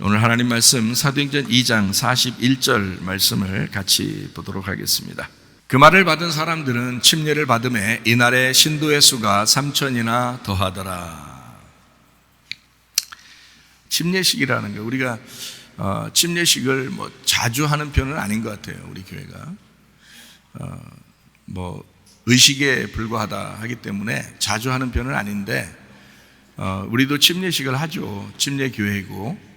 오늘 하나님 말씀 사도행전 2장 41절 말씀을 같이 보도록 하겠습니다. 그 말을 받은 사람들은 침례를 받음에 이날에 신도의 수가 3,000이나 더하더라. 침례식이라는 거 우리가 침례식을 자주 하는 편은 아닌 것 같아요. 우리 교회가 의식에 불과하다 하기 때문에 자주 하는 편은 아닌데 우리도 침례식을 하죠. 침례교회이고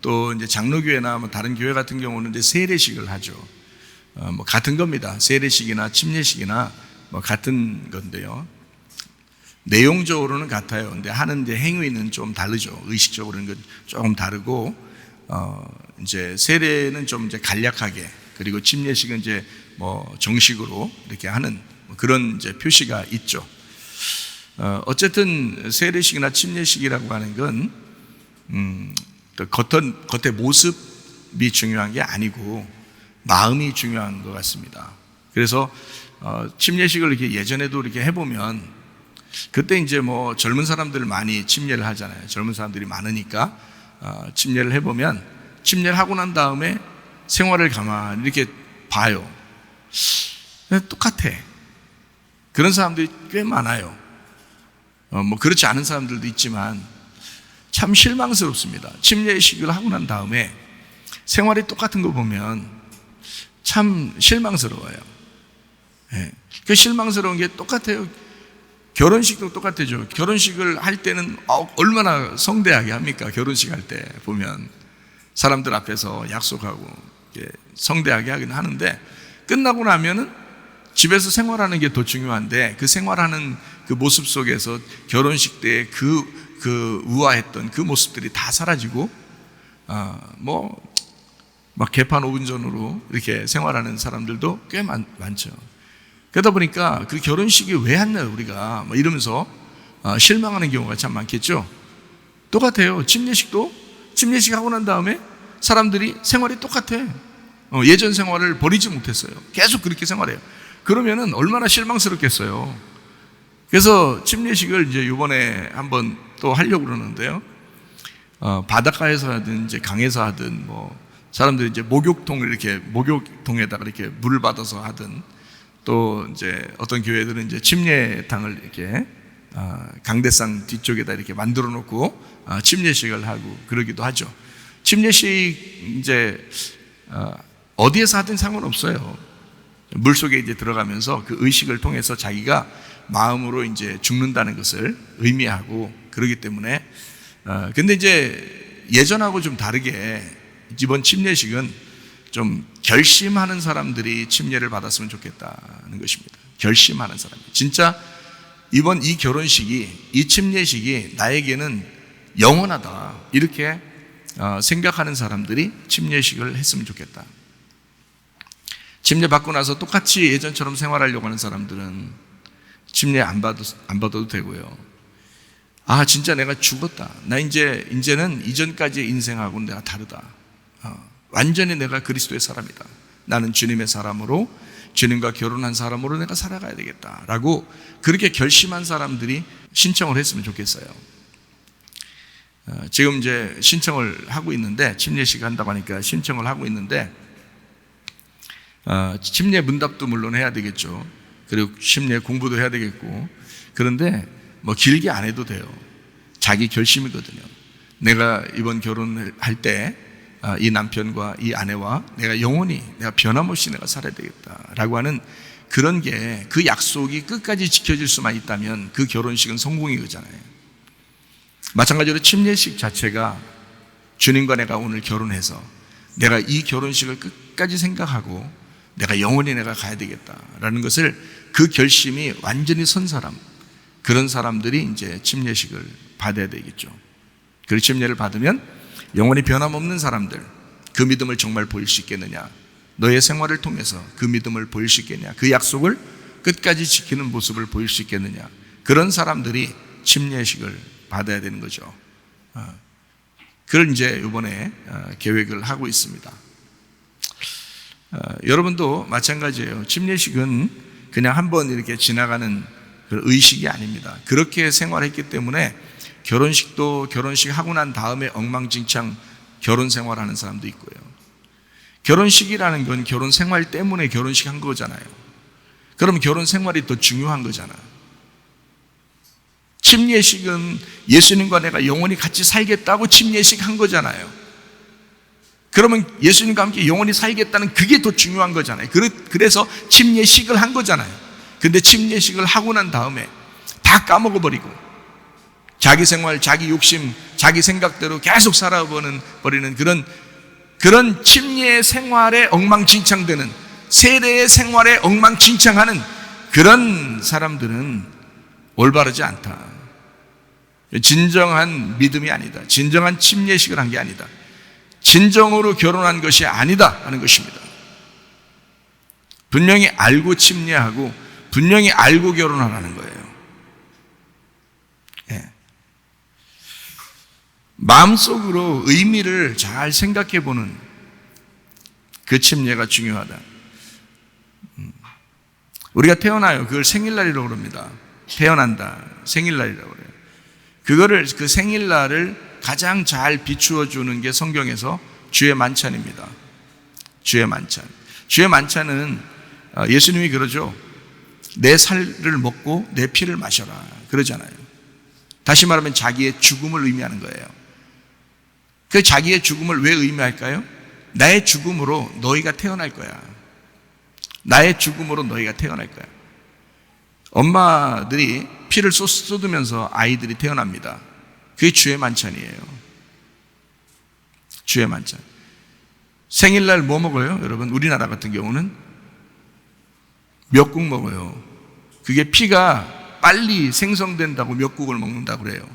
또 이제 장로교회나 다른 교회 같은 경우는 이제 세례식을 하죠. 같은 겁니다. 세례식이나 침례식이나 같은 건데요. 내용적으로는 같아요. 근데 하는 이제 행위는 좀 다르죠. 의식적으로는 조금 다르고, 이제 세례는 좀 이제 간략하게, 그리고 침례식은 이제 정식으로 이렇게 하는 그런 이제 표시가 있죠. 어쨌든 세례식이나 침례식이라고 하는 건, 겉의 모습이 중요한 게 아니고 마음이 중요한 것 같습니다. 그래서 침례식을 이렇게 예전에도 이렇게 해보면 그때 이제 젊은 사람들 많이 침례를 하잖아요. 젊은 사람들이 많으니까 침례를 해보면 침례를 하고 난 다음에 생활을 가만히 이렇게 봐요. 똑같아. 그런 사람들이 꽤 많아요. 그렇지 않은 사람들도 있지만 참 실망스럽습니다. 침례식을 하고 난 다음에 생활이 똑같은 거 보면 참 실망스러워요. 그 실망스러운 게 똑같아요. 결혼식도 똑같아요. 결혼식을 할 때는 얼마나 성대하게 합니까? 결혼식 할 때 보면 사람들 앞에서 약속하고 성대하게 하긴 하는데 끝나고 나면은 집에서 생활하는 게 더 중요한데 그 생활하는 그 모습 속에서 결혼식 때 그 우아했던 그 모습들이 다 사라지고 막 개판 5분 전으로 이렇게 생활하는 사람들도 꽤 많죠. 그러다 보니까 그 결혼식이 왜 했나요 우리가 이러면서 실망하는 경우가 참 많겠죠. 똑같아요. 침례식 하고 난 다음에 사람들이 생활이 똑같아. 예전 생활을 버리지 못했어요. 계속 그렇게 생활해요. 그러면은 얼마나 실망스럽겠어요. 그래서 침례식을 이제 이번에 한번 또 하려고 그러는데요. 바닷가에서 하든 이제 강에서 하든 사람들이 이제 목욕통에다가 이렇게 물을 받아서 하든 또 이제 어떤 교회들은 이제 침례탕을 이렇게 강대상 뒤쪽에다 이렇게 만들어 놓고 침례식을 하고 그러기도 하죠. 침례식 이제 어디에서 하든 상관없어요. 물속에 이제 들어가면서 그 의식을 통해서 자기가 마음으로 이제 죽는다는 것을 의미하고 그러기 때문에 근데 이제 예전하고 좀 다르게 이번 침례식은 좀 결심하는 사람들이 침례를 받았으면 좋겠다는 것입니다. 결심하는 사람. 진짜 이번 이 결혼식이, 이 침례식이 나에게는 영원하다 이렇게 생각하는 사람들이 침례식을 했으면 좋겠다. 침례 받고 나서 똑같이 예전처럼 생활하려고 하는 사람들은 침례 안 받아도 되고요. 진짜 내가 죽었다. 나 이제는 이전까지의 인생하고는 내가 다르다. 완전히 내가 그리스도의 사람이다. 나는 주님의 사람으로, 주님과 결혼한 사람으로 내가 살아가야 되겠다. 라고 그렇게 결심한 사람들이 신청을 했으면 좋겠어요. 지금 이제 신청을 하고 있는데, 침례식 한다고 하니까 신청을 하고 있는데, 침례 문답도 물론 해야 되겠죠. 그리고 침례 공부도 해야 되겠고, 그런데 길게 안 해도 돼요. 자기 결심이거든요. 내가 이번 결혼을 할 때 이 남편과 이 아내와 내가 영원히 내가 변함없이 내가 살아야 되겠다라고 하는 그런 게 그 약속이 끝까지 지켜질 수만 있다면 그 결혼식은 성공인 거잖아요. 마찬가지로 침례식 자체가 주님과 내가 오늘 결혼해서 내가 이 결혼식을 끝까지 생각하고 내가 영원히 내가 가야 되겠다라는 것을 그 결심이 완전히 선 사람, 그런 사람들이 이제 침례식을 받아야 되겠죠. 그 침례를 받으면 영원히 변함없는 사람들, 그 믿음을 정말 보일 수 있겠느냐? 너의 생활을 통해서 그 믿음을 보일 수 있겠느냐? 그 약속을 끝까지 지키는 모습을 보일 수 있겠느냐? 그런 사람들이 침례식을 받아야 되는 거죠. 그걸 이제 이번에 계획을 하고 있습니다. 여러분도 마찬가지예요. 침례식은 그냥 한번 이렇게 지나가는 의식이 아닙니다. 그렇게 생활했기 때문에 결혼식도 결혼식 하고 난 다음에 엉망진창 결혼 생활하는 사람도 있고요. 결혼식이라는 건 결혼 생활 때문에 결혼식 한 거잖아요. 그럼 결혼 생활이 더 중요한 거잖아요. 침례식은 예수님과 내가 영원히 같이 살겠다고 침례식 한 거잖아요. 그러면 예수님과 함께 영원히 살겠다는 그게 더 중요한 거잖아요. 그래서 침례식을 한 거잖아요. 근데 침례식을 하고 난 다음에 다 까먹어버리고 자기 생활, 자기 욕심, 자기 생각대로 계속 살아버리는 그런 침례 생활에 엉망진창되는, 세례의 생활에 엉망진창하는 그런 사람들은 올바르지 않다. 진정한 믿음이 아니다. 진정한 침례식을 한 게 아니다. 진정으로 결혼한 것이 아니다 하는 것입니다. 분명히 알고 침례하고 분명히 알고 결혼하라는 거예요. 예. 마음속으로 의미를 잘 생각해 보는 그 침례가 중요하다. 우리가 태어나요. 그걸 생일날이라고 그럽니다. 태어난다. 생일날이라고 그래요. 그 생일날을 가장 잘 비추어 주는 게 성경에서 주의 만찬입니다. 주의 만찬. 주의 만찬은 예수님이 그러죠. 내 살을 먹고 내 피를 마셔라. 그러잖아요. 다시 말하면 자기의 죽음을 의미하는 거예요. 그 자기의 죽음을 왜 의미할까요? 나의 죽음으로 너희가 태어날 거야. 나의 죽음으로 너희가 태어날 거야. 엄마들이 피를 쏟으면서 아이들이 태어납니다. 그게 주의 만찬이에요. 주의 만찬. 생일날 뭐 먹어요? 여러분, 우리나라 같은 경우는 미역국 먹어요. 그게 피가 빨리 생성된다고 미역국을 먹는다고 그래요.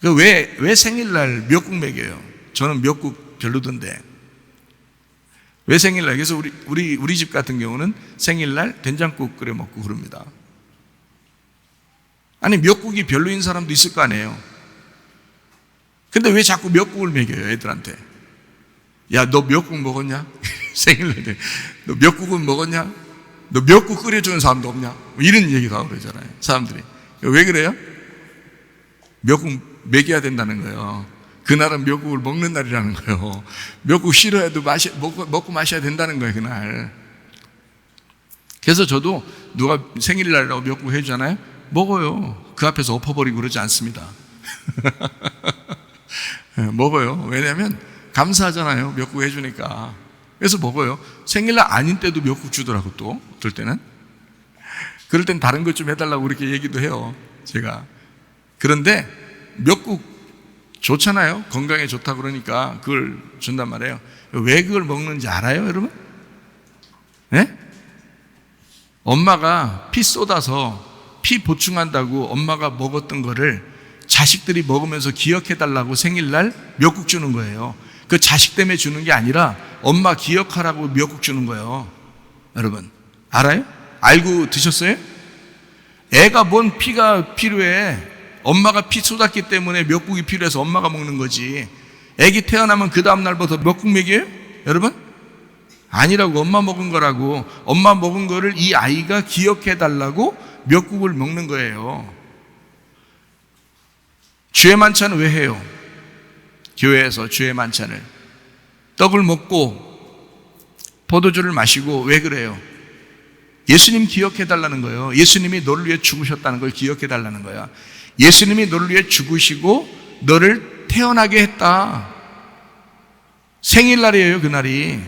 왜 생일날 미역국 먹여요? 저는 미역국 별로던데. 왜 생일날? 그래서 우리 집 같은 경우는 생일날 된장국 끓여 먹고 그럽니다. 아니, 미역국이 별로인 사람도 있을 거 아니에요. 근데 왜 자꾸 미역국을 먹여요, 애들한테? 야, 너 미역국 먹었냐? 생일날 때. 너 미역국은 먹었냐? 너 미역국 끓여주는 사람도 없냐? 뭐 이런 얘기도 하고 그러잖아요, 사람들이. 왜 그래요? 미역국 먹여야 된다는 거예요. 그날은 미역국을 먹는 날이라는 거예요. 미역국 싫어해도 먹고 마셔야 된다는 거예요, 그날. 그래서 저도 누가 생일날이라고 미역국 해주잖아요. 먹어요. 그 앞에서 엎어버리고 그러지 않습니다. 먹어요. 왜냐하면 감사하잖아요. 미역국 해주니까. 그래서 먹어요. 생일날 아닌 때도 미역국 주더라고, 또 어떨 때는. 그럴 땐 다른 것 좀 해달라고 그렇게 얘기도 해요, 제가. 그런데 미역국 좋잖아요. 건강에 좋다 그러니까 그걸 준단 말이에요. 왜 그걸 먹는지 알아요, 여러분? 네? 엄마가 피 쏟아서 피 보충한다고 엄마가 먹었던 거를 자식들이 먹으면서 기억해달라고 생일날 미역국 주는 거예요. 그 자식 때문에 주는 게 아니라 엄마 기억하라고 미역국 주는 거예요. 여러분, 알아요? 알고 드셨어요? 애가 뭔 피가 필요해? 엄마가 피 쏟았기 때문에 미역국이 필요해서 엄마가 먹는 거지. 애기 태어나면 그 다음 날부터 미역국 먹여요? 여러분? 아니라고. 엄마 먹은 거라고. 엄마 먹은 거를 이 아이가 기억해달라고 미역국을 먹는 거예요. 주의 만찬은 왜 해요? 교회에서 주의 만찬을 떡을 먹고 포도주를 마시고 왜 그래요? 예수님 기억해달라는 거예요. 예수님이 너를 위해 죽으셨다는 걸 기억해달라는 거야. 예수님이 너를 위해 죽으시고 너를 태어나게 했다. 생일날이에요, 그날이.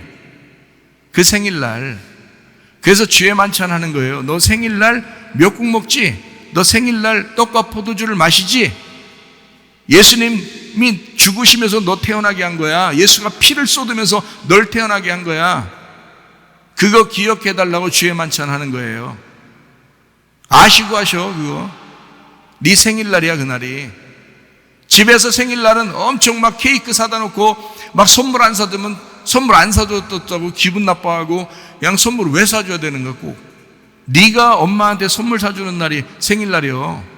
그 생일날. 그래서 주의 만찬 하는 거예요. 너 생일날 미역국 먹지? 너 생일날 떡과 포도주를 마시지? 예수님이 죽으시면서 너 태어나게 한 거야. 예수가 피를 쏟으면서 널 태어나게 한 거야. 그거 기억해달라고 주의 만찬 하는 거예요. 아시고 하셔, 그거. 네 생일날이야, 그날이. 집에서 생일날은 엄청 막 케이크 사다 놓고 막 선물 안 사주면 선물 안 사줬다고 기분 나빠하고 그냥 선물 왜 사줘야 되는 거고. 네가 엄마한테 선물 사주는 날이 생일날이요.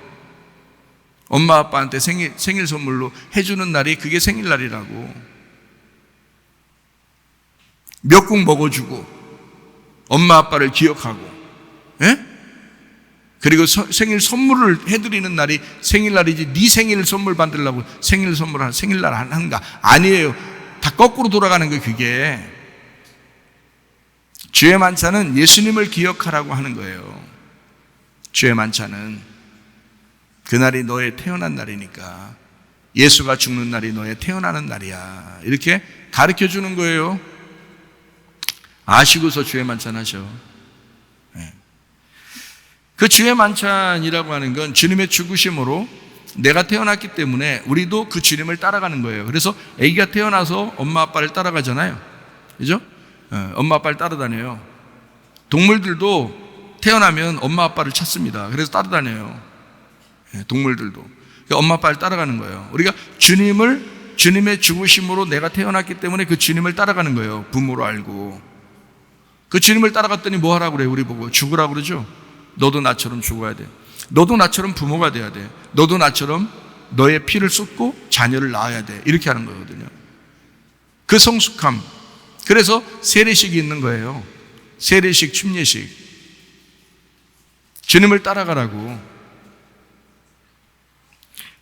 엄마 아빠한테 생일 선물로 해주는 날이 그게 생일날이라고. 미역국 먹어주고 엄마 아빠를 기억하고, 예? 그리고 생일 선물을 해드리는 날이 생일날이지 네 생일 선물 받으려고 생일날 하는가? 아니에요. 다 거꾸로 돌아가는 거예요. 그게 주의 만찬은 예수님을 기억하라고 하는 거예요. 주의 만찬은 그날이 너의 태어난 날이니까, 예수가 죽는 날이 너의 태어나는 날이야, 이렇게 가르쳐 주는 거예요. 아시고서 주의 만찬 하셔. 그 주의 만찬이라고 하는 건 주님의 죽으심으로 내가 태어났기 때문에 우리도 그 주님을 따라가는 거예요. 그래서 아기가 태어나서 엄마 아빠를 따라가잖아요. 그죠? 엄마 아빠를 따라다녀요. 동물들도 태어나면 엄마 아빠를 찾습니다. 그래서 따라다녀요. 동물들도. 그러니까 엄마 아빠를 따라가는 거예요. 우리가 주님의 죽으심으로 내가 태어났기 때문에 그 주님을 따라가는 거예요. 부모로 알고. 그 주님을 따라갔더니 뭐 하라고 그래요? 우리 보고 죽으라고 그러죠? 너도 나처럼 죽어야 돼. 너도 나처럼 부모가 돼야 돼. 너도 나처럼 너의 피를 쏟고 자녀를 낳아야 돼. 이렇게 하는 거거든요. 그 성숙함. 그래서 세례식이 있는 거예요. 세례식, 침례식. 주님을 따라가라고.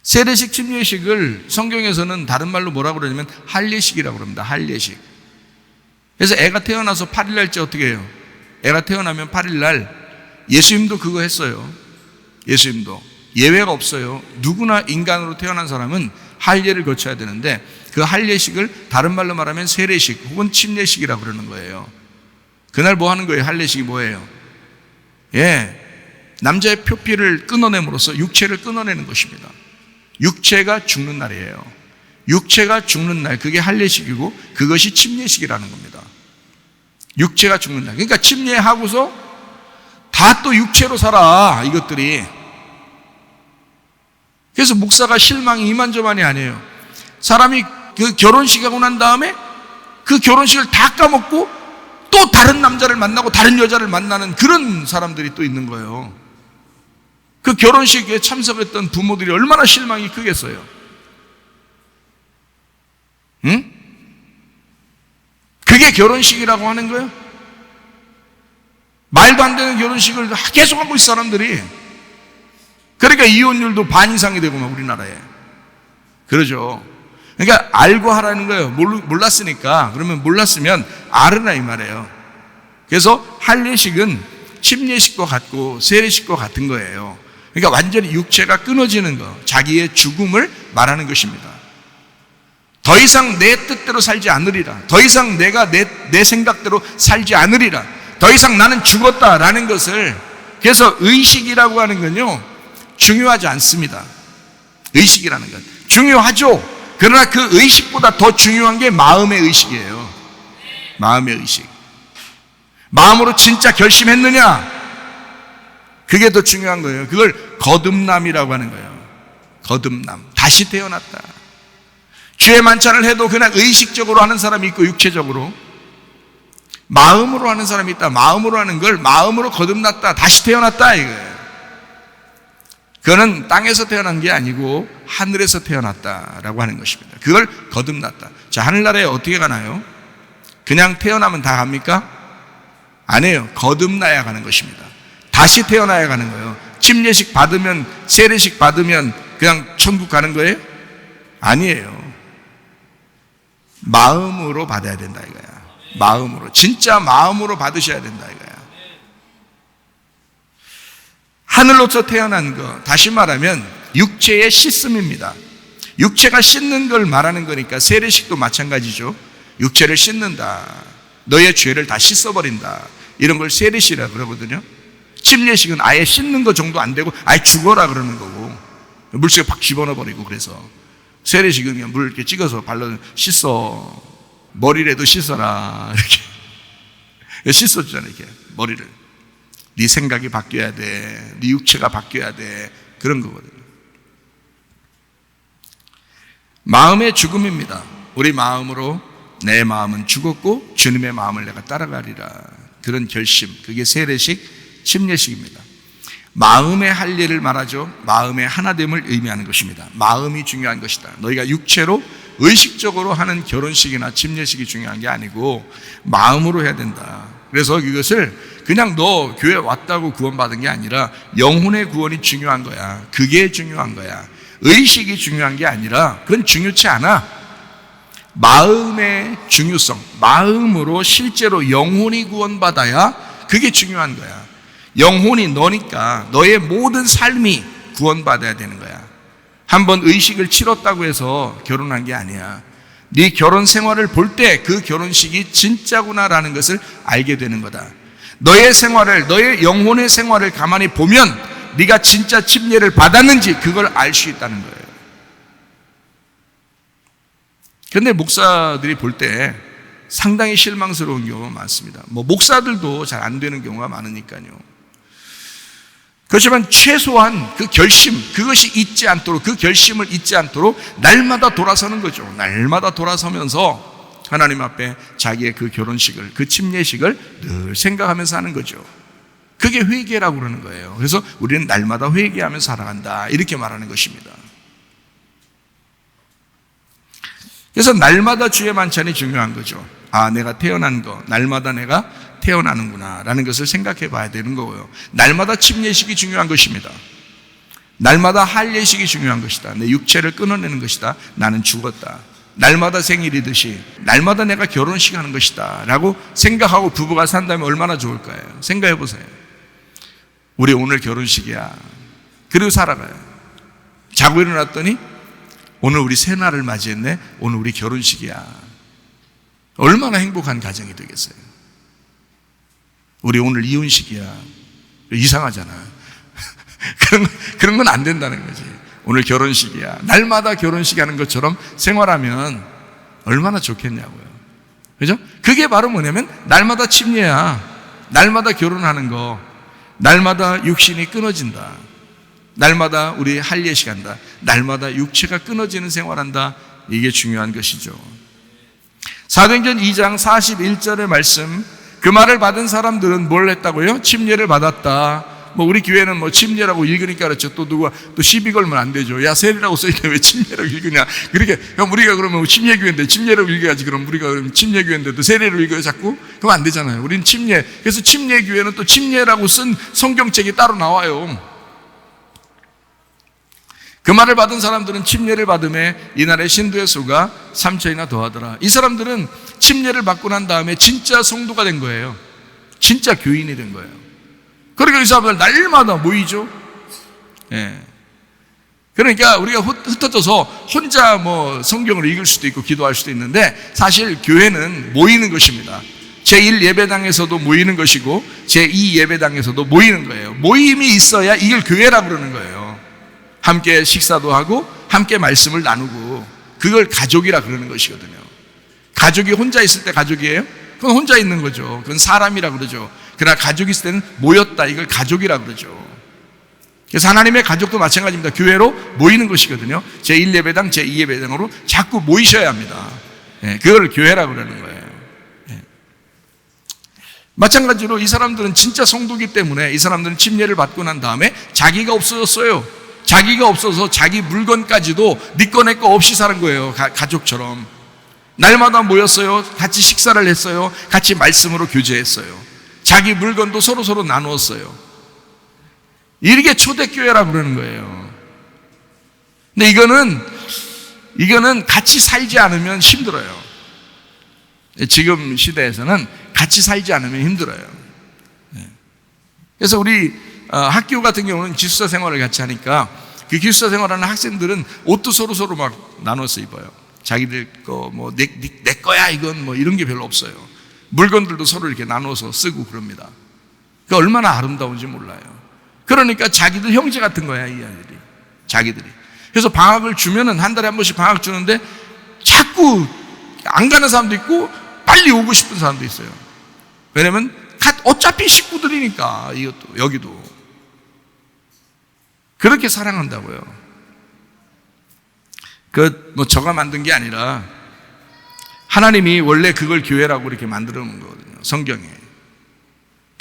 세례식, 침례식을 성경에서는 다른 말로 뭐라고 그러냐면 할례식이라고 그럽니다. 할례식. 그래서 애가 태어나서 8일날째 어떻게 해요? 애가 태어나면 8일날 예수님도 그거 했어요. 예수님도 예외가 없어요. 누구나 인간으로 태어난 사람은 할례를 거쳐야 되는데 그 할례식을 다른 말로 말하면 세례식 혹은 침례식이라고 그러는 거예요. 그날 뭐 하는 거예요? 할례식이 뭐예요? 남자의 표피를 끊어냄으로써 육체를 끊어내는 것입니다. 육체가 죽는 날이에요. 육체가 죽는 날, 그게 할례식이고 그것이 침례식이라는 겁니다. 육체가 죽는 날. 그러니까 침례하고서 다 또 육체로 살아, 이것들이. 그래서 목사가 실망이 이만저만이 아니에요. 사람이 그 결혼식 하고 난 다음에 그 결혼식을 다 까먹고 또 다른 남자를 만나고 다른 여자를 만나는 그런 사람들이 또 있는 거예요. 그 결혼식에 참석했던 부모들이 얼마나 실망이 크겠어요. 응? 그게 결혼식이라고 하는 거예요? 말도 안 되는 결혼식을 계속 하고 있어, 사람들이. 그러니까 이혼율도 반 이상이 되고 막 우리나라에. 그러죠. 그러니까 알고 하라는 거예요. 몰랐으니까. 그러면 몰랐으면 알으라 이 말이에요. 그래서 할례식은 침례식과 같고 세례식과 같은 거예요. 그러니까 완전히 육체가 끊어지는 거, 자기의 죽음을 말하는 것입니다. 더 이상 내 뜻대로 살지 않으리라. 더 이상 내가 내 생각대로 살지 않으리라. 더 이상 나는 죽었다라는 것을. 그래서 의식이라고 하는 건요, 중요하지 않습니다. 의식이라는 건 중요하죠. 그러나 그 의식보다 더 중요한 게 마음의 의식이에요. 마음의 의식. 마음으로 진짜 결심했느냐, 그게 더 중요한 거예요. 그걸 거듭남이라고 하는 거예요. 거듭남. 다시 태어났다. 주의 만찬을 해도 그냥 의식적으로 하는 사람이 있고 육체적으로, 마음으로 하는 사람이 있다. 마음으로 하는 걸 마음으로 거듭났다, 다시 태어났다, 이거예요. 그거는 땅에서 태어난 게 아니고 하늘에서 태어났다라고 하는 것입니다. 그걸 거듭났다. 자, 하늘나라에 어떻게 가나요? 그냥 태어나면 다 갑니까? 아니에요. 거듭나야 가는 것입니다. 다시 태어나야 가는 거예요. 침례식 받으면, 세례식 받으면 그냥 천국 가는 거예요? 아니에요. 마음으로 받아야 된다 이거야. 마음으로, 진짜 마음으로 받으셔야 된다 이거야. 하늘로서 태어난 거, 다시 말하면 육체의 씻음입니다. 육체가 씻는 걸 말하는 거니까 세례식도 마찬가지죠. 육체를 씻는다. 너의 죄를 다 씻어버린다. 이런 걸 세례식이라고 그러거든요. 침례식은 아예 씻는 거 정도 안 되고 아예 죽어라 그러는 거고, 물속에 팍 집어넣어버리고. 그래서 세례식은 그냥 물 이렇게 찍어서 발라 씻어. 머리라도 씻어라, 이렇게 씻어주잖아요. 이렇게 머리를. 네 생각이 바뀌어야 돼. 네 육체가 바뀌어야 돼. 그런 거거든요. 마음의 죽음입니다. 우리 마음으로 내 마음은 죽었고 주님의 마음을 내가 따라가리라. 그런 결심. 그게 세례식, 침례식입니다. 마음의 할례를 말하죠. 마음의 하나됨을 의미하는 것입니다. 마음이 중요한 것이다. 너희가 육체로 의식적으로 하는 결혼식이나 침례식이 중요한 게 아니고 마음으로 해야 된다. 그래서 이것을 그냥 너 교회 왔다고 구원받은 게 아니라 영혼의 구원이 중요한 거야. 그게 중요한 거야. 의식이 중요한 게 아니라 그건 중요치 않아. 마음의 중요성, 마음으로 실제로 영혼이 구원받아야 그게 중요한 거야. 영혼이 너니까 너의 모든 삶이 구원받아야 되는 거야. 한번 의식을 치렀다고 해서 결혼한 게 아니야. 네 결혼 생활을 볼 때 그 결혼식이 진짜구나라는 것을 알게 되는 거다. 너의 생활을, 너의 영혼의 생활을 가만히 보면 네가 진짜 침례를 받았는지 그걸 알 수 있다는 거예요. 그런데 목사들이 볼 때 상당히 실망스러운 경우가 많습니다. 목사들도 잘 안 되는 경우가 많으니까요. 그렇지만 최소한 그 결심, 그것이 잊지 않도록, 그 결심을 잊지 않도록 날마다 돌아서는 거죠. 날마다 돌아서면서 하나님 앞에 자기의 그 결혼식을, 그 침례식을 늘 생각하면서 하는 거죠. 그게 회개라고 그러는 거예요. 그래서 우리는 날마다 회개하면서 살아간다, 이렇게 말하는 것입니다. 그래서 날마다 주의 만찬이 중요한 거죠. 아, 내가 태어난 거, 날마다 내가 태어나는구나 라는 것을 생각해 봐야 되는 거고요. 날마다 침례식이 중요한 것입니다. 날마다 할례식이 중요한 것이다. 내 육체를 끊어내는 것이다. 나는 죽었다. 날마다 생일이듯이 날마다 내가 결혼식 하는 것이다 라고 생각하고 부부가 산다면 얼마나 좋을까요? 생각해 보세요. 우리 오늘 결혼식이야. 그리고 살아가요. 자고 일어났더니 오늘 우리 새날을 맞이했네. 오늘 우리 결혼식이야. 얼마나 행복한 가정이 되겠어요. 우리 오늘 이혼식이야. 이상하잖아. 그런 건 안 된다는 거지. 오늘 결혼식이야. 날마다 결혼식 하는 것처럼 생활하면 얼마나 좋겠냐고요. 그죠? 그게 바로 뭐냐면 날마다 침례야. 날마다 결혼하는 거. 날마다 육신이 끊어진다. 날마다 우리 할례식 한다. 날마다 육체가 끊어지는 생활한다. 이게 중요한 것이죠. 사도행전 2장 41절의 말씀, 그 말을 받은 사람들은 뭘 했다고요? 침례를 받았다. 우리 교회는 침례라고 읽으니까 그렇죠. 또 누가 또 시비 걸면 안 되죠. 야, 세례라고 써있는데 왜 침례라고 읽으냐. 그렇게, 그럼 우리가 그러면 침례교회인데 침례라고 읽어야지. 그럼 우리가 그러면 침례교회인데도 세례로 읽어요, 자꾸? 그럼 안 되잖아요. 우리는 침례. 그래서 침례교회는 또 침례라고 쓴 성경책이 따로 나와요. 그 말을 받은 사람들은 침례를 받음에 이날의 신도의 수가 3천이나 더하더라. 이 사람들은 침례를 받고 난 다음에 진짜 성도가 된 거예요. 진짜 교인이 된 거예요. 그러니까 이 사람들 날마다 모이죠. 예. 그러니까 우리가 흩어져서 혼자 성경을 읽을 수도 있고 기도할 수도 있는데 사실 교회는 모이는 것입니다. 제1 예배당에서도 모이는 것이고 제2 예배당에서도 모이는 거예요. 모임이 있어야 이걸 교회라고 그러는 거예요. 함께 식사도 하고 함께 말씀을 나누고 그걸 가족이라 그러는 것이거든요. 가족이 혼자 있을 때 가족이에요? 그건 혼자 있는 거죠. 그건 사람이라 그러죠. 그러나 가족이 있을 때는 모였다. 이걸 가족이라 그러죠. 그래서 하나님의 가족도 마찬가지입니다. 교회로 모이는 것이거든요. 제1예배당, 제2예배당으로 자꾸 모이셔야 합니다. 그걸 교회라 그러는 거예요. 마찬가지로 이 사람들은 진짜 성도기 때문에 이 사람들은 침례를 받고 난 다음에 자기가 없어졌어요. 자기가 없어서 자기 물건까지도 네 거 내 거 없이 사는 거예요. 가족처럼 날마다 모였어요. 같이 식사를 했어요. 같이 말씀으로 교제했어요. 자기 물건도 서로 나누었어요. 이게 초대교회라고 그러는 거예요. 근데 이거는 같이 살지 않으면 힘들어요. 지금 시대에서는 같이 살지 않으면 힘들어요. 그래서 우리 학교 같은 경우는 기숙사 생활을 같이 하니까 그 기숙사 생활하는 학생들은 옷도 서로 막 나눠서 입어요. 자기들 거 내 거야 이건 이런 게 별로 없어요. 물건들도 서로 이렇게 나눠서 쓰고 그럽니다. 그러니까 얼마나 아름다운지 몰라요. 그러니까 자기들 형제 같은 거야, 이 아이들이. 자기들이. 그래서 방학을 주면은 한 달에 한 번씩 방학 주는데 자꾸 안 가는 사람도 있고 빨리 오고 싶은 사람도 있어요. 왜냐면 어차피 식구들이니까 이것도 여기도 그렇게 사랑한다고요. 저가 만든 게 아니라 하나님이 원래 그걸 교회라고 이렇게 만들어 놓은 거거든요. 성경에.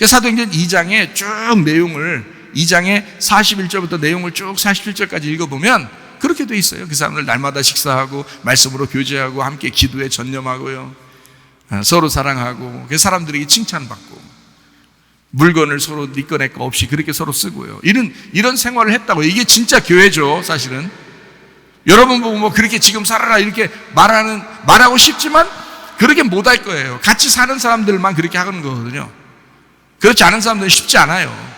사도행전 2장에 쭉 내용을 2장에 41절부터 내용을 쭉 47절까지 읽어보면 그렇게 돼 있어요. 그 사람들 날마다 식사하고 말씀으로 교제하고 함께 기도에 전념하고요. 서로 사랑하고 그 사람들에게 칭찬받고 물건을 서로 네 거 내 거 없이 그렇게 서로 쓰고요. 이런 생활을 했다고. 이게 진짜 교회죠, 사실은. 여러분 보고 뭐 그렇게 지금 살아라 이렇게 말하고 싶지만 그렇게 못할 거예요. 같이 사는 사람들만 그렇게 하는 거거든요. 그렇지 않은 사람들은 쉽지 않아요.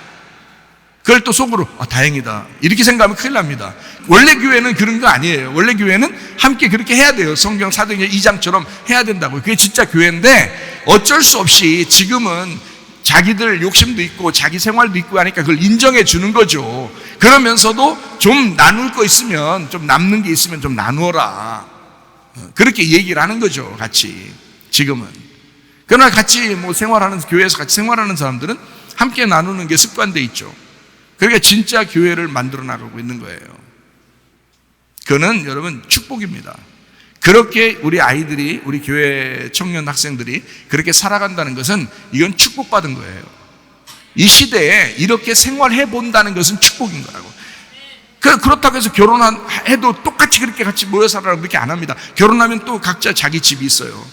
그걸 또 속으로 다행이다 이렇게 생각하면 큰일 납니다. 원래 교회는 그런 거 아니에요. 원래 교회는 함께 그렇게 해야 돼요. 성경 사도행전 2장처럼 해야 된다고요. 그게 진짜 교회인데 어쩔 수 없이 지금은 자기들 욕심도 있고 자기 생활도 있고 하니까 그걸 인정해 주는 거죠. 그러면서도 좀 나눌 거 있으면, 좀 남는 게 있으면 좀 나누어라, 그렇게 얘기를 하는 거죠, 같이. 지금은. 그러나 같이 생활하는, 교회에서 같이 생활하는 사람들은 함께 나누는 게 습관돼 있죠. 그러니까 진짜 교회를 만들어 나가고 있는 거예요. 그거는 여러분 축복입니다. 그렇게 우리 아이들이, 우리 교회 청년 학생들이 그렇게 살아간다는 것은 이건 축복받은 거예요. 이 시대에 이렇게 생활해 본다는 것은 축복인 거라고. 그렇다고 해서 결혼해도 똑같이 그렇게 같이 모여 살아라고 그렇게 안 합니다. 결혼하면 또 각자 자기 집이 있어요.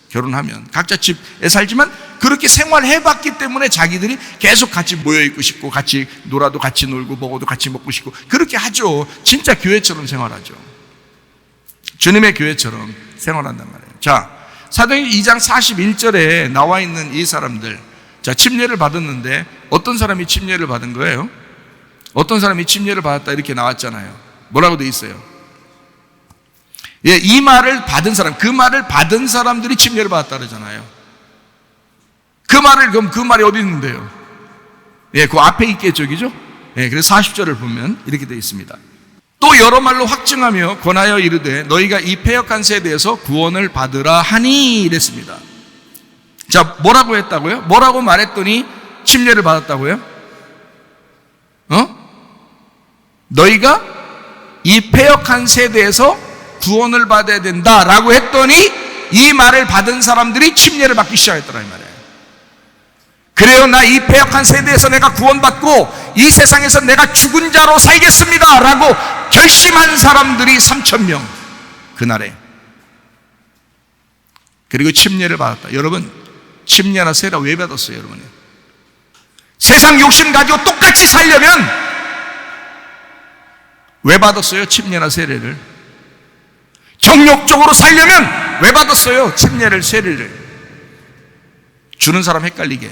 결혼하면 각자 집에 살지만 그렇게 생활해 봤기 때문에 자기들이 계속 같이 모여 있고 싶고, 같이 놀아도 같이 놀고, 먹어도 같이 먹고 싶고, 그렇게 하죠. 진짜 교회처럼 생활하죠. 주님의 교회처럼 생활한단 말이에요. 자, 사도행전 2장 41절에 나와 있는 이 사람들, 자, 침례를 받았는데 어떤 사람이 침례를 받은 거예요? 어떤 사람이 침례를 받았다 이렇게 나왔잖아요. 뭐라고 돼 있어요? 예, 이 말을 받은 사람, 그 말을 받은 사람들이 침례를 받았다 그러잖아요. 그럼 그 말이 어디 있는데요? 예, 그 앞에 있겠죠, 그죠? 예, 그래서 40절을 보면 이렇게 돼 있습니다. 또 여러 말로 확증하며 권하여 이르되 너희가 이 패역한 세대에서 구원을 받으라 하니 이랬습니다. 자, 뭐라고 했다고요? 뭐라고 말했더니 침례를 받았다고요? 너희가 이 패역한 세대에서 구원을 받아야 된다라고 했더니 이 말을 받은 사람들이 침례를 받기 시작했더라 이 말이에요. 그래요, 나 이 패역한 세대에서 내가 구원받고 이 세상에서 내가 죽은 자로 살겠습니다 라고 결심한 사람들이 3,000명 그날에. 그리고 침례를 받았다. 여러분, 침례나 세례 왜 받았어요, 여러분? 세상 욕심 가지고 똑같이 살려면 왜 받았어요, 침례나 세례를? 정욕적으로 살려면 왜 받았어요, 침례를, 세례를? 주는 사람 헷갈리게.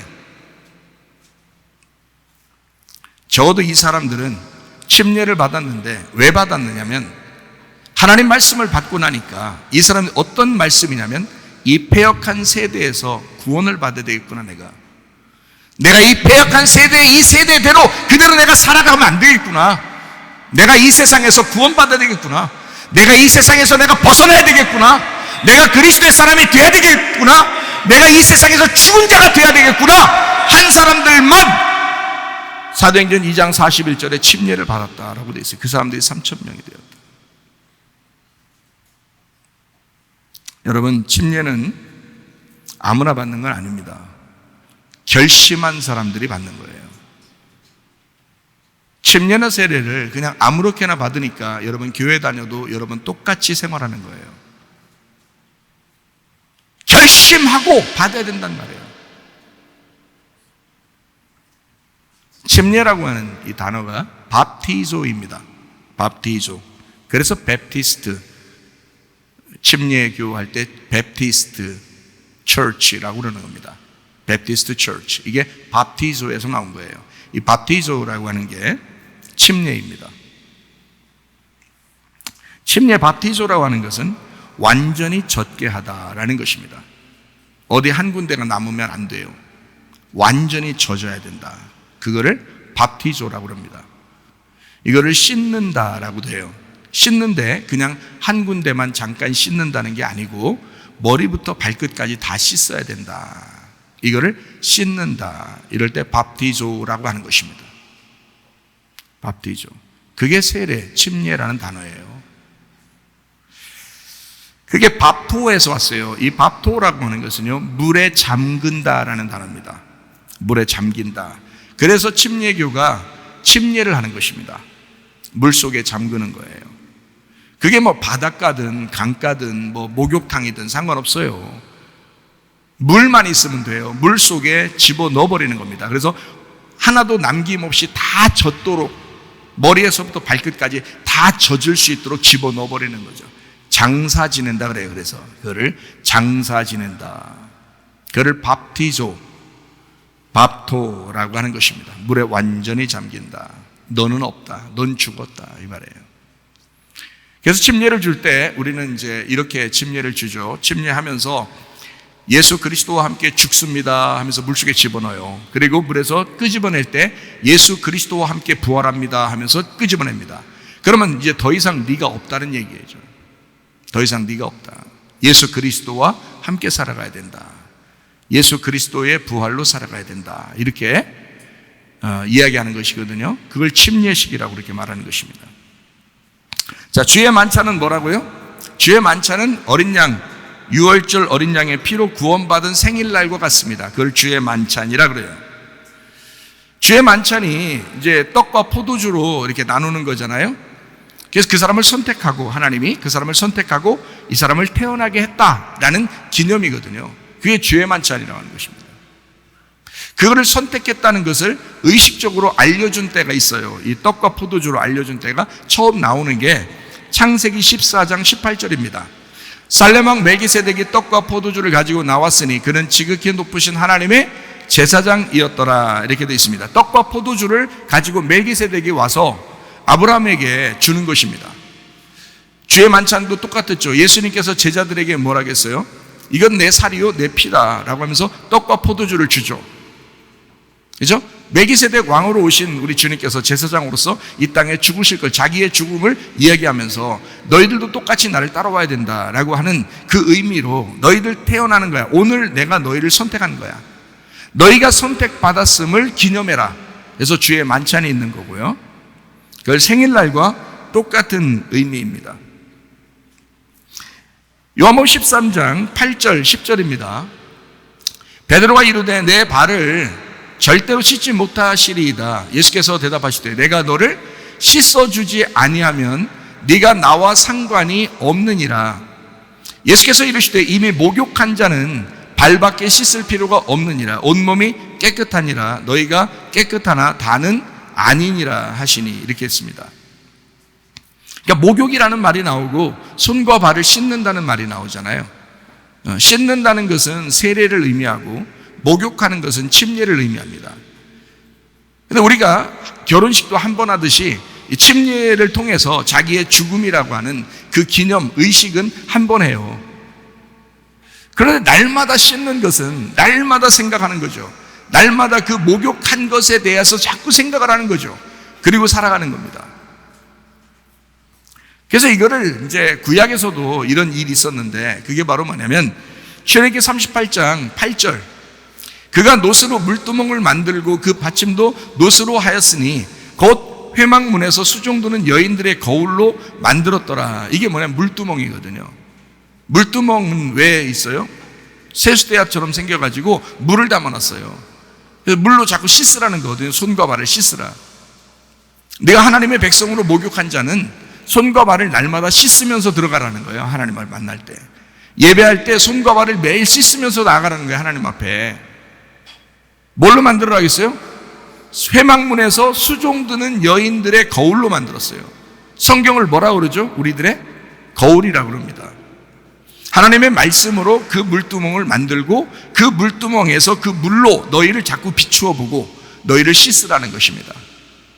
적어도 이 사람들은 침례를 받았는데 왜 받았느냐면 하나님 말씀을 받고 나니까 이 사람이 어떤 말씀이냐면 이 패역한 세대에서 구원을 받아야 되겠구나. 내가 이 패역한 이 세대대로 그대로 내가 살아가면 안 되겠구나. 내가 이 세상에서 구원받아야 되겠구나. 내가 이 세상에서 내가 벗어나야 되겠구나. 내가 그리스도의 사람이 돼야 되겠구나. 내가 이 세상에서 죽은 자가 돼야 되겠구나 한 사람들만 사도행전 2장 41절에 침례를 받았다라고 되어 있어요. 그 사람들이 3,000명이 되었다. 여러분, 침례는 아무나 받는 건 아닙니다. 결심한 사람들이 받는 거예요. 침례나 세례를 그냥 아무렇게나 받으니까 여러분 교회 다녀도 여러분 똑같이 생활하는 거예요. 결심하고 받아야 된단 말이에요. 침례라고 하는 이 단어가 밥티조입니다. 밥티조. 그래서 베프티스트, 침례교 할 때 베프티스트 처치라고 그러는 겁니다. 베프티스트 처치. 이게 밥티조에서 나온 거예요. 이 밥티조라고 하는 게 침례입니다. 침례 밥티조라고 하는 것은 완전히 젖게 하다라는 것입니다. 어디 한 군데가 남으면 안 돼요. 완전히 젖어야 된다. 그거를 밥티조라고 합니다. 이거를 씻는다라고도 해요. 씻는데 그냥 한 군데만 잠깐 씻는다는 게 아니고 머리부터 발끝까지 다 씻어야 된다. 이거를 씻는다. 이럴 때 밥티조라고 하는 것입니다. 밥티조. 그게 세례, 침례라는 단어예요. 그게 밥토에서 왔어요. 이 밥토라고 하는 것은요, 물에 잠근다라는 단어입니다. 물에 잠긴다. 그래서 침례교가 침례를 하는 것입니다. 물 속에 잠그는 거예요. 그게 뭐 바닷가든 강가든 뭐 목욕탕이든 상관없어요. 물만 있으면 돼요. 물 속에 집어넣어버리는 겁니다. 그래서 하나도 남김없이 다 젖도록, 머리에서부터 발끝까지 다 젖을 수 있도록 집어넣어버리는 거죠. 장사 지낸다 그래요. 그래서 그거를 장사 지낸다. 그거를 밥티조, 밥토라고 하는 것입니다. 물에 완전히 잠긴다. 너는 없다. 넌 죽었다. 이 말이에요. 그래서 침례를 줄 때 우리는 이제 이렇게 침례를 주죠. 침례하면서 예수 그리스도와 함께 죽습니다 하면서 물속에 집어넣어요. 그리고 물에서 끄집어낼 때 예수 그리스도와 함께 부활합니다 하면서 끄집어냅니다. 그러면 이제 더 이상 네가 없다는 얘기죠. 더 이상 네가 없다. 예수 그리스도와 함께 살아가야 된다. 예수 그리스도의 부활로 살아가야 된다. 이렇게 이야기하는 것이거든요. 그걸 침례식이라고 그렇게 말하는 것입니다. 자, 주의 만찬은 뭐라고요? 주의 만찬은 어린 양, 유월절 어린 양의 피로 구원받은 생일날과 같습니다. 그걸 주의 만찬이라 그래요. 주의 만찬이 이제 떡과 포도주로 이렇게 나누는 거잖아요. 그래서 그 사람을 선택하고, 하나님이 그 사람을 선택하고 이 사람을 태어나게 했다라는 기념이거든요. 그게 주의 만찬이라고 하는 것입니다. 그거를 선택했다는 것을 의식적으로 알려준 때가 있어요. 이 떡과 포도주로 알려준 때가 처음 나오는 게 창세기 14장 18절입니다. 살렘왕 멜기세덱이 떡과 포도주를 가지고 나왔으니 그는 지극히 높으신 하나님의 제사장이었더라. 이렇게 되어 있습니다. 떡과 포도주를 가지고 멜기세덱이 와서 아브라함에게 주는 것입니다. 주의 만찬도 똑같았죠. 예수님께서 제자들에게 뭐라 했어요? 이건 내 살이요 내 피다 라고 하면서 떡과 포도주를 주죠. 그죠? 멜기세덱 왕으로 오신 우리 주님께서 제사장으로서 이 땅에 죽으실 걸, 자기의 죽음을 이야기하면서 너희들도 똑같이 나를 따라와야 된다라고 하는 그 의미로 너희들 태어나는 거야. 오늘 내가 너희를 선택한 거야. 너희가 선택받았음을 기념해라. 그래서 주의 만찬이 있는 거고요. 그걸 생일날과 똑같은 의미입니다. 요한복음 13장 8절 10절입니다. 베드로가 이르되 내 발을 절대로 씻지 못하시리이다. 예수께서 대답하시되 내가 너를 씻어주지 아니하면 네가 나와 상관이 없느니라. 예수께서 이르시되 이미 목욕한 자는 발밖에 씻을 필요가 없느니라. 온몸이 깨끗하니라. 너희가 깨끗하나 다는 아니니라 하시니. 이렇게 했습니다. 그러니까 목욕이라는 말이 나오고 손과 발을 씻는다는 말이 나오잖아요. 씻는다는 것은 세례를 의미하고 목욕하는 것은 침례를 의미합니다. 그런데 우리가 결혼식도 한 번 하듯이 이 침례를 통해서 자기의 죽음이라고 하는 그 기념 의식은 한 번 해요. 그런데 날마다 씻는 것은 날마다 생각하는 거죠. 날마다 그 목욕한 것에 대해서 자꾸 생각을 하는 거죠. 그리고 살아가는 겁니다. 그래서 이거를 이제 구약에서도 이런 일이 있었는데 그게 바로 뭐냐면 출애굽기 38장 8절 그가 노스로 물두멍을 만들고 그 받침도 노스로 하였으니 곧 회막문에서 수종드는 여인들의 거울로 만들었더라. 이게 뭐냐면 물두멍이거든요. 물두멍은 왜 있어요? 세수대야처럼 생겨가지고 물을 담아놨어요. 그래서 물로 자꾸 씻으라는 거거든요. 손과 발을 씻으라. 내가 하나님의 백성으로 목욕한 자는 손과 발을 날마다 씻으면서 들어가라는 거예요. 하나님을 만날 때. 예배할 때 손과 발을 매일 씻으면서 나아가라는 거예요. 하나님 앞에. 뭘로 만들어라겠어요? 회막문에서 수종드는 여인들의 거울로 만들었어요. 성경을 뭐라고 그러죠? 우리들의 거울이라고 그럽니다. 하나님의 말씀으로 그 물두멍을 만들고 그 물두멍에서 그 물로 너희를 자꾸 비추어 보고 너희를 씻으라는 것입니다.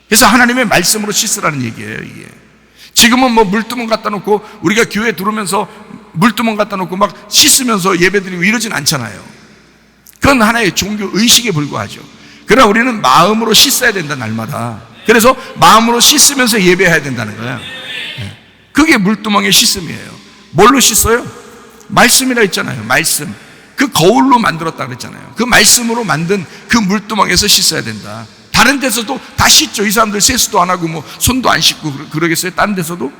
그래서 하나님의 말씀으로 씻으라는 얘기예요. 이게 지금은 뭐 물두멍 갖다 놓고 우리가 교회 들어오면서 물두멍 갖다 놓고 막 씻으면서 예배드리고 이러진 않잖아요. 그건 하나의 종교 의식에 불과하죠. 그러나 우리는 마음으로 씻어야 된다, 날마다. 그래서 마음으로 씻으면서 예배해야 된다는 거예요. 그게 물두멍의 씻음이에요. 뭘로 씻어요? 말씀이라 했잖아요. 말씀. 그 거울로 만들었다 그랬잖아요. 그 말씀으로 만든 그 물두멍에서 씻어야 된다. 다른 데서도 다 씻죠. 이 사람들 세수도 안 하고 뭐 손도 안 씻고 그러겠어요? 다른 데서도?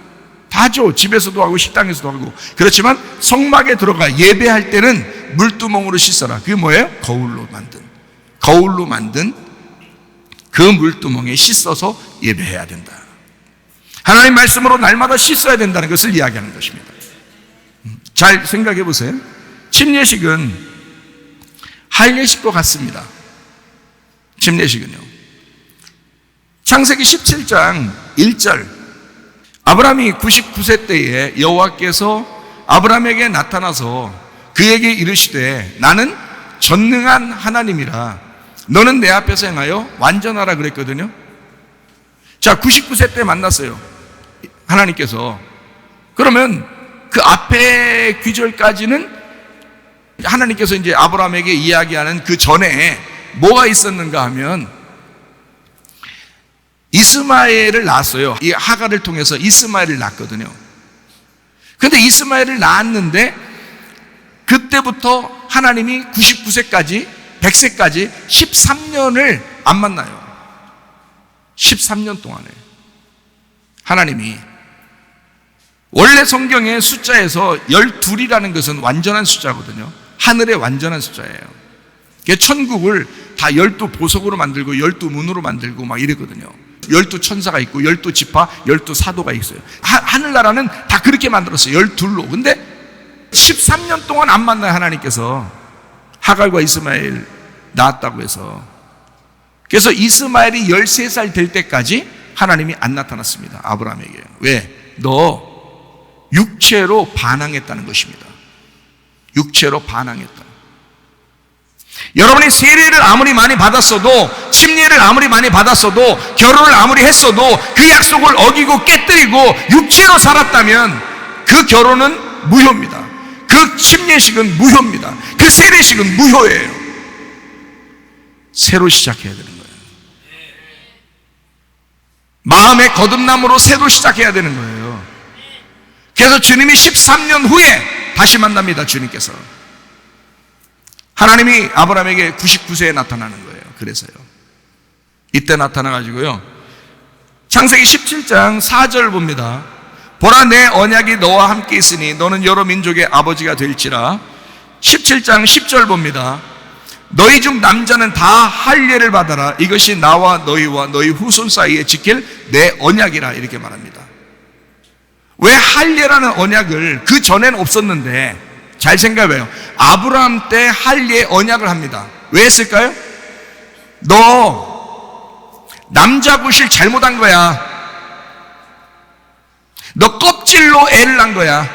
다 하죠. 집에서도 하고 식당에서도 하고. 그렇지만 성막에 들어가 예배할 때는 물두멍으로 씻어라. 그게 뭐예요? 거울로 만든 그 물두멍에 씻어서 예배해야 된다. 하나님 말씀으로 날마다 씻어야 된다는 것을 이야기하는 것입니다. 잘 생각해 보세요. 침례식은 할례식과 같습니다. 침례식은요. 창세기 17장 1절, 아브라함이 99세 때에 여호와께서 아브라함에게 나타나서 그에게 이르시되 나는 전능한 하나님이라 너는 내 앞에서 행하여 완전하라 그랬거든요. 자, 99세 때 만났어요, 하나님께서. 그러면 그 앞에 귀절까지는 하나님께서 이제 아브라함에게 이야기하는 그 전에 뭐가 있었는가 하면 이스마엘을 낳았어요. 이 하갈을 통해서 이스마엘을 낳았거든요. 근데 이스마엘을 낳았는데 그때부터 하나님이 99세까지 100세까지 13년을 안 만나요. 13년 동안에 하나님이, 원래 성경의 숫자에서 12이라는 것은 완전한 숫자거든요. 하늘의 완전한 숫자예요. 천국을 다 12보석으로 만들고 12문으로 만들고 막 이랬거든요. 12천사가 있고 12지파 12사도가 있어요. 하늘나라는 다 그렇게 만들었어요, 12로. 근데 13년 동안 안 만나요, 하나님께서. 하갈과 이스마엘 낳았다고 해서. 그래서 이스마엘이 13살 될 때까지 하나님이 안 나타났습니다, 아브라함에게. 왜? 너 육체로 반항했다는 것입니다. 육체로 반항했다. 여러분이 세례를 아무리 많이 받았어도, 침례를 아무리 많이 받았어도, 결혼을 아무리 했어도 그 약속을 어기고 깨뜨리고 육체로 살았다면 그 결혼은 무효입니다. 그 침례식은 무효입니다. 그 세례식은 무효예요. 새로 시작해야 되는 거예요. 마음의 거듭남으로 새로 시작해야 되는 거예요. 그래서 주님이 13년 후에 다시 만납니다, 주님께서. 하나님이 아브라함에게 99세에 나타나는 거예요. 그래서요. 이때 나타나가지고요. 창세기 17장 4절 봅니다. 보라, 내 언약이 너와 함께 있으니 너는 여러 민족의 아버지가 될지라. 17장 10절 봅니다. 너희 중 남자는 다 할례를 받아라. 이것이 나와 너희와 너희 후손 사이에 지킬 내 언약이라. 이렇게 말합니다. 왜 할례라는 언약을, 그 전에는 없었는데, 잘 생각해봐요. 아브라함 때 할례 언약을 합니다. 왜 했을까요? 너 남자 구실 잘못한 거야. 너 껍질로 애를 낳은 거야.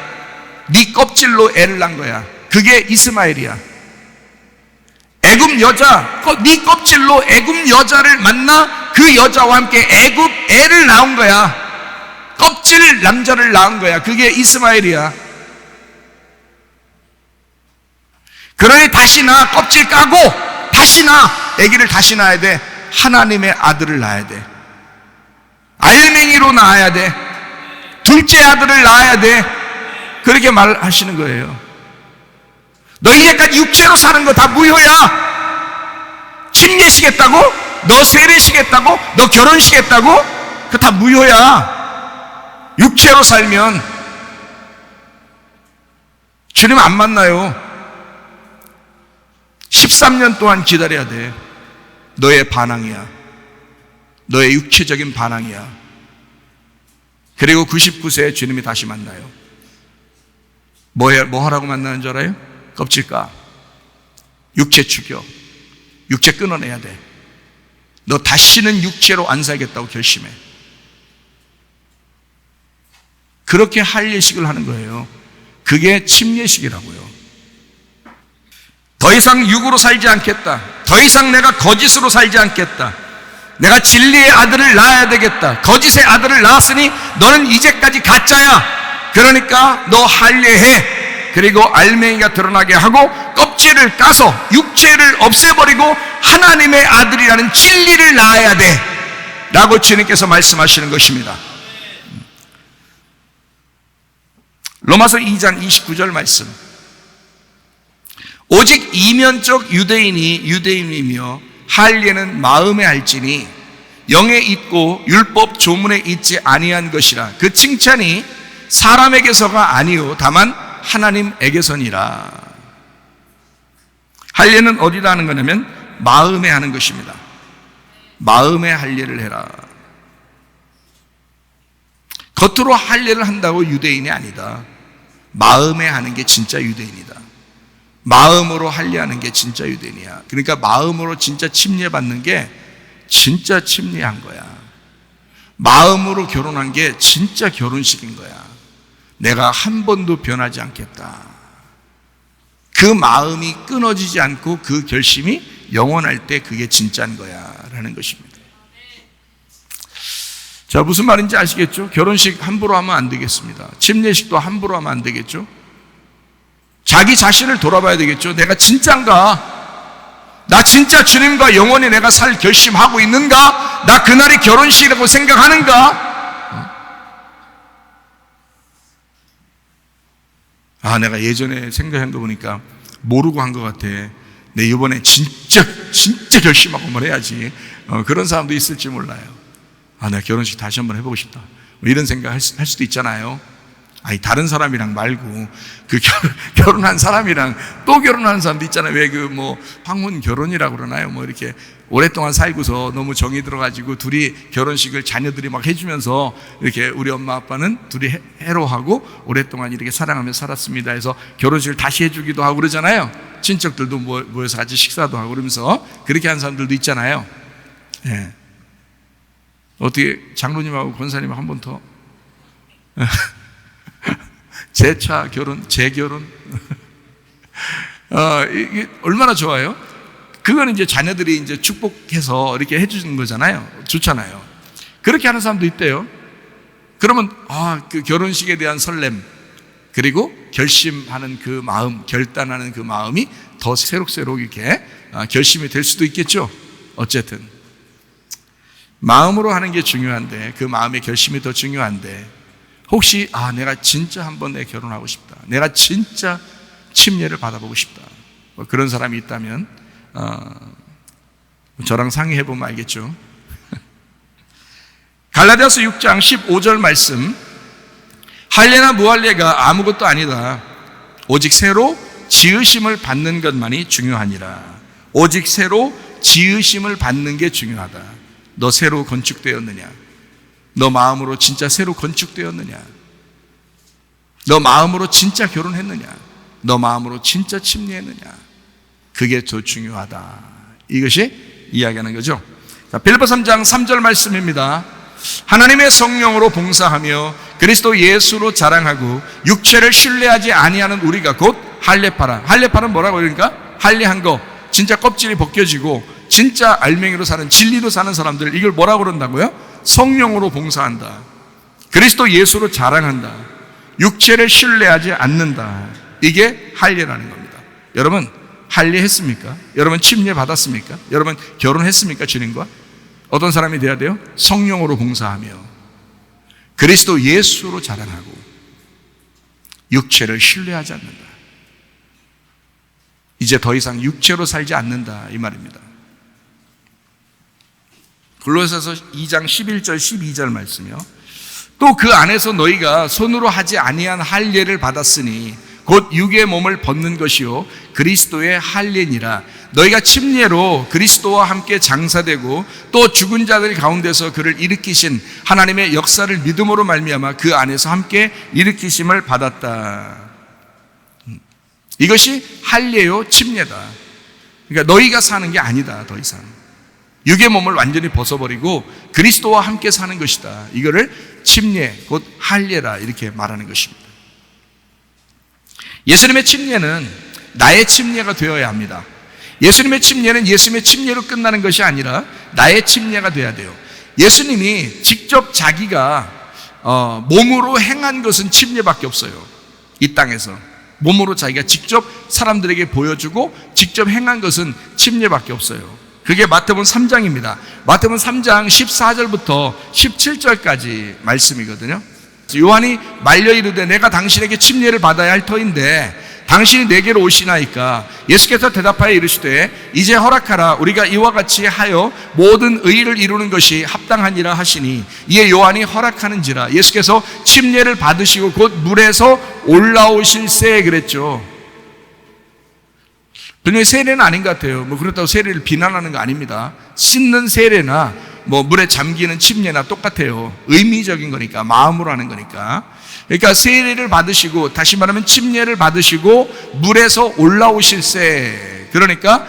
네 껍질로 애를 낳은 거야. 그게 이스마엘이야. 애굽 여자, 네 껍질로 애굽 여자를 만나 그 여자와 함께 애굽 애를 낳은 거야. 껍질 남자를 낳은 거야. 그게 이스마엘이야. 그러니 다시나 껍질 까고 다시나 아기를 다시 낳아야 돼. 하나님의 아들을 낳아야 돼. 알맹이로 낳아야 돼. 둘째 아들을 낳아야 돼. 그렇게 말하시는 거예요. 너 이제까지 육체로 사는 거 다 무효야. 침례식 했다고? 너 세례식 했다고? 너 결혼식 했다고? 그거 다 무효야. 육체로 살면 주님 안 만나요. 13년 동안 기다려야 돼. 너의 반항이야. 너의 육체적인 반항이야. 그리고 99세에 주님이 다시 만나요. 뭐 하라고 만나는 줄 알아요? 껍질 까. 육체 죽여. 육체 끊어내야 돼. 너 다시는 육체로 안 살겠다고 결심해. 그렇게 할례식을 하는 거예요. 그게 침례식이라고요. 더 이상 육으로 살지 않겠다. 더 이상 내가 거짓으로 살지 않겠다. 내가 진리의 아들을 낳아야 되겠다. 거짓의 아들을 낳았으니 너는 이제까지 가짜야. 그러니까 너 할례해. 그리고 알맹이가 드러나게 하고 껍질을 까서 육체를 없애버리고 하나님의 아들이라는 진리를 낳아야 돼 라고 주님께서 말씀하시는 것입니다. 로마서 2장 29절 말씀. 오직 이면적 유대인이 유대인이며 할례는 마음에 할지니 영에 있고 율법 조문에 있지 아니한 것이라. 그 칭찬이 사람에게서가 아니요 다만 하나님에게서니라. 할례는 어디다 하는 거냐면 마음에 하는 것입니다. 마음에 할례를 해라. 겉으로 할례를 한다고 유대인이 아니다. 마음에 하는 게 진짜 유대인이다. 마음으로 할례하는 게 진짜 유대인이야. 그러니까 마음으로 진짜 침례받는 게 진짜 침례한 거야. 마음으로 결혼한 게 진짜 결혼식인 거야. 내가 한 번도 변하지 않겠다. 그 마음이 끊어지지 않고 그 결심이 영원할 때 그게 진짜인 거야 라는 것입니다. 자, 무슨 말인지 아시겠죠? 결혼식 함부로 하면 안 되겠습니다. 침례식도 함부로 하면 안 되겠죠? 자기 자신을 돌아봐야 되겠죠? 내가 진짠가? 나 진짜 주님과 영원히 내가 살 결심하고 있는가? 나 그날이 결혼식이라고 생각하는가? 아, 내가 예전에 생각한 거 보니까 모르고 한 것 같아. 내 이번에 진짜 결심하고 한번 해야지. 그런 사람도 있을지 몰라요. 아, 내가 결혼식 다시 한번 해보고 싶다. 뭐 이런 생각 할 수도 있잖아요. 아니, 다른 사람이랑 말고 그 결혼한 사람이랑 또 결혼하는 사람도 있잖아요. 왜 황혼 결혼이라고 그러나요? 이렇게 오랫동안 살고서 너무 정이 들어가지고 둘이 결혼식을 자녀들이 막 해주면서 이렇게 우리 엄마 아빠는 둘이 해로하고 오랫동안 이렇게 사랑하며 살았습니다 해서 결혼식을 다시 해주기도 하고 그러잖아요. 친척들도 모여서 같이 식사도 하고 그러면서 그렇게 하는 사람들도 있잖아요. 예. 어떻게 장로님하고 권사님 한 번 더? 재차 결혼, 재결혼. 이게 얼마나 좋아요? 그거는 이제 자녀들이 이제 축복해서 이렇게 해주는 거잖아요. 좋잖아요. 그렇게 하는 사람도 있대요. 그러면, 그 결혼식에 대한 설렘, 그리고 결심하는 그 마음, 결단하는 그 마음이 더 새록새록 이렇게 결심이 될 수도 있겠죠. 어쨌든. 마음으로 하는 게 중요한데, 그 마음의 결심이 더 중요한데, 혹시 내가 진짜 한번 내 결혼하고 싶다. 내가 진짜 침례를 받아보고 싶다. 그런 사람이 있다면 저랑 상의해보면 알겠죠. 갈라디아서 6장 15절 말씀, 할례나 무할례가 아무것도 아니다. 오직 새로 지으심을 받는 것만이 중요하니라. 오직 새로 지으심을 받는 게 중요하다. 너 새로 건축되었느냐? 너 마음으로 진짜 새로 건축되었느냐? 너 마음으로 진짜 결혼했느냐? 너 마음으로 진짜 침례했느냐? 그게 더 중요하다. 이것이 이야기하는 거죠. 자, 빌립보 3장 3절 말씀입니다. 하나님의 성령으로 봉사하며 그리스도 예수로 자랑하고 육체를 신뢰하지 아니하는 우리가 곧 할례파라. 할례파는 뭐라고 그러니까? 할례한 거, 진짜 껍질이 벗겨지고 진짜 알맹이로 사는, 진리로 사는 사람들, 이걸 뭐라고 그런다고요? 성령으로 봉사한다. 그리스도 예수로 자랑한다. 육체를 신뢰하지 않는다. 이게 할례라는 겁니다. 여러분, 할례했습니까? 여러분 침례 받았습니까? 여러분 결혼했습니까? 주님과? 어떤 사람이 돼야 돼요? 성령으로 봉사하며 그리스도 예수로 자랑하고 육체를 신뢰하지 않는다. 이제 더 이상 육체로 살지 않는다, 이 말입니다. 골로새서 2장 11절 12절 말씀이요. 또 그 안에서 너희가 손으로 하지 아니한 할례를 받았으니 곧 육의 몸을 벗는 것이요 그리스도의 할례니라. 너희가 침례로 그리스도와 함께 장사되고 또 죽은 자들 가운데서 그를 일으키신 하나님의 역사를 믿음으로 말미암아 그 안에서 함께 일으키심을 받았다. 이것이 할례요 침례다. 그러니까 너희가 사는 게 아니다. 더 이상 육의 몸을 완전히 벗어버리고 그리스도와 함께 사는 것이다. 이거를 침례, 곧 할례라 이렇게 말하는 것입니다. 예수님의 침례는 나의 침례가 되어야 합니다. 예수님의 침례는 예수님의 침례로 끝나는 것이 아니라 나의 침례가 되어야 돼요. 예수님이 직접 자기가 몸으로 행한 것은 침례밖에 없어요. 이 땅에서 몸으로 자기가 직접 사람들에게 보여주고 직접 행한 것은 침례밖에 없어요. 그게 마태복음 3장입니다. 마태복음 3장 14절부터 17절까지 말씀이거든요. 요한이 말려 이르되 내가 당신에게 침례를 받아야 할 터인데 당신이 내게로 오시나이까. 예수께서 대답하여 이르시되 이제 허락하라. 우리가 이와 같이 하여 모든 의를 이루는 것이 합당하니라 하시니 이에 요한이 허락하는지라. 예수께서 침례를 받으시고 곧 물에서 올라오실세 그랬죠. 분명히 세례는 아닌 것 같아요. 그렇다고 세례를 비난하는 거 아닙니다. 씻는 세례나 물에 잠기는 침례나 똑같아요. 의미적인 거니까, 마음으로 하는 거니까. 그러니까 세례를 받으시고, 다시 말하면 침례를 받으시고 물에서 올라오실세. 그러니까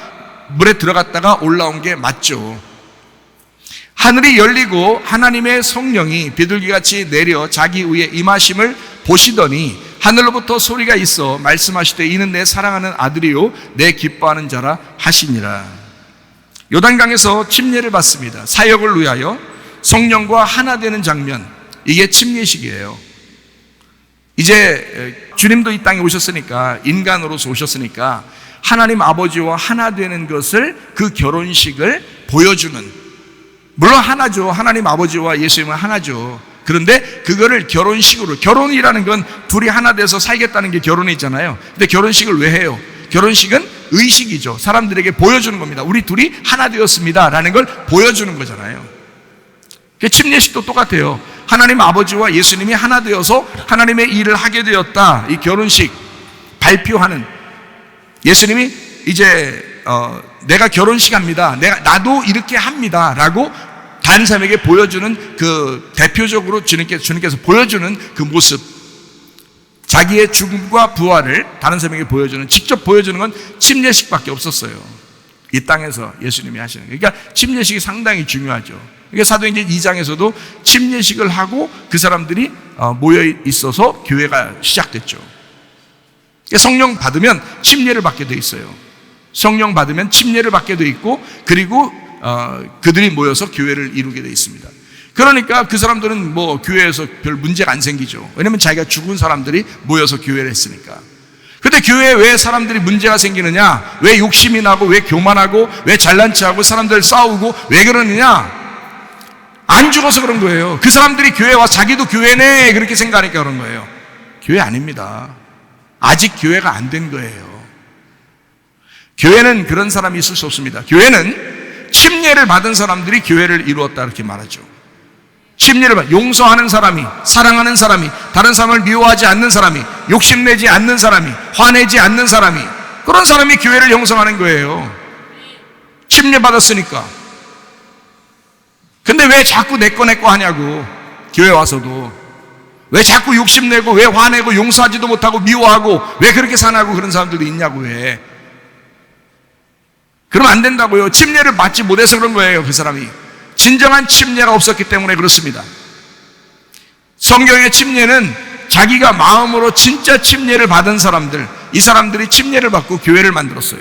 물에 들어갔다가 올라온 게 맞죠. 하늘이 열리고 하나님의 성령이 비둘기같이 내려 자기 위에 임하심을 보시더니 하늘로부터 소리가 있어 말씀하시되 이는 내 사랑하는 아들이요 내 기뻐하는 자라 하시니라. 요단강에서 침례를 받습니다. 사역을 위하여 성령과 하나 되는 장면, 이게 침례식이에요. 이제 주님도 이 땅에 오셨으니까, 인간으로서 오셨으니까 하나님 아버지와 하나 되는 것을, 그 결혼식을 보여주는, 물론 하나죠. 하나님 아버지와 예수님은 하나죠. 그런데 그거를 결혼식으로, 결혼이라는 건 둘이 하나 돼서 살겠다는 게 결혼이잖아요. 근데 결혼식을 왜 해요? 결혼식은 의식이죠. 사람들에게 보여주는 겁니다. 우리 둘이 하나 되었습니다 라는 걸 보여주는 거잖아요. 침례식도 똑같아요. 하나님 아버지와 예수님이 하나 되어서 하나님의 일을 하게 되었다, 이 결혼식 발표하는, 예수님이 이제 내가 결혼식 합니다, 나도 이렇게 합니다 라고 다른 사람에게 보여주는, 그 대표적으로 주님께서 보여주는 그 모습, 자기의 죽음과 부활을 다른 사람에게 보여주는, 직접 보여주는 건 침례식밖에 없었어요. 이 땅에서 예수님이 하시는. 그러니까 침례식이 상당히 중요하죠. 그러니까 사도행전 2장에서도 침례식을 하고 그 사람들이 모여 있어서 교회가 시작됐죠. 성령 받으면 침례를 받게 돼 있어요. 성령 받으면 침례를 받게 돼 있고, 그리고 그들이 모여서 교회를 이루게 돼 있습니다. 그러니까 그 사람들은 뭐 교회에서 별 문제가 안 생기죠. 왜냐면 자기가 죽은 사람들이 모여서 교회를 했으니까. 근데 교회에 왜 사람들이 문제가 생기느냐? 왜 욕심이 나고, 왜 교만하고, 왜 잘난 체하고 사람들 싸우고 왜 그러느냐? 안 죽어서 그런 거예요. 그 사람들이 교회에 와서 자기도 교회네 그렇게 생각하니까 그런 거예요. 교회 아닙니다. 아직 교회가 안 된 거예요. 교회는 그런 사람이 있을 수 없습니다. 교회는 침례를 받은 사람들이 교회를 이루었다, 이렇게 말하죠. 침례를 받, 용서하는 사람이, 사랑하는 사람이, 다른 사람을 미워하지 않는 사람이, 욕심내지 않는 사람이, 화내지 않는 사람이, 그런 사람이 교회를 형성하는 거예요. 침례 받았으니까. 근데 왜 자꾸 내 거 하냐고. 교회 와서도 왜 자꾸 욕심내고, 왜 화내고, 용서하지도 못하고, 미워하고, 왜 그렇게 사나고, 그런 사람들도 있냐고. 왜 그러면 안 된다고요. 침례를 받지 못해서 그런 거예요. 그 사람이 진정한 침례가 없었기 때문에 그렇습니다. 성경의 침례는 자기가 마음으로 진짜 침례를 받은 사람들, 이 사람들이 침례를 받고 교회를 만들었어요.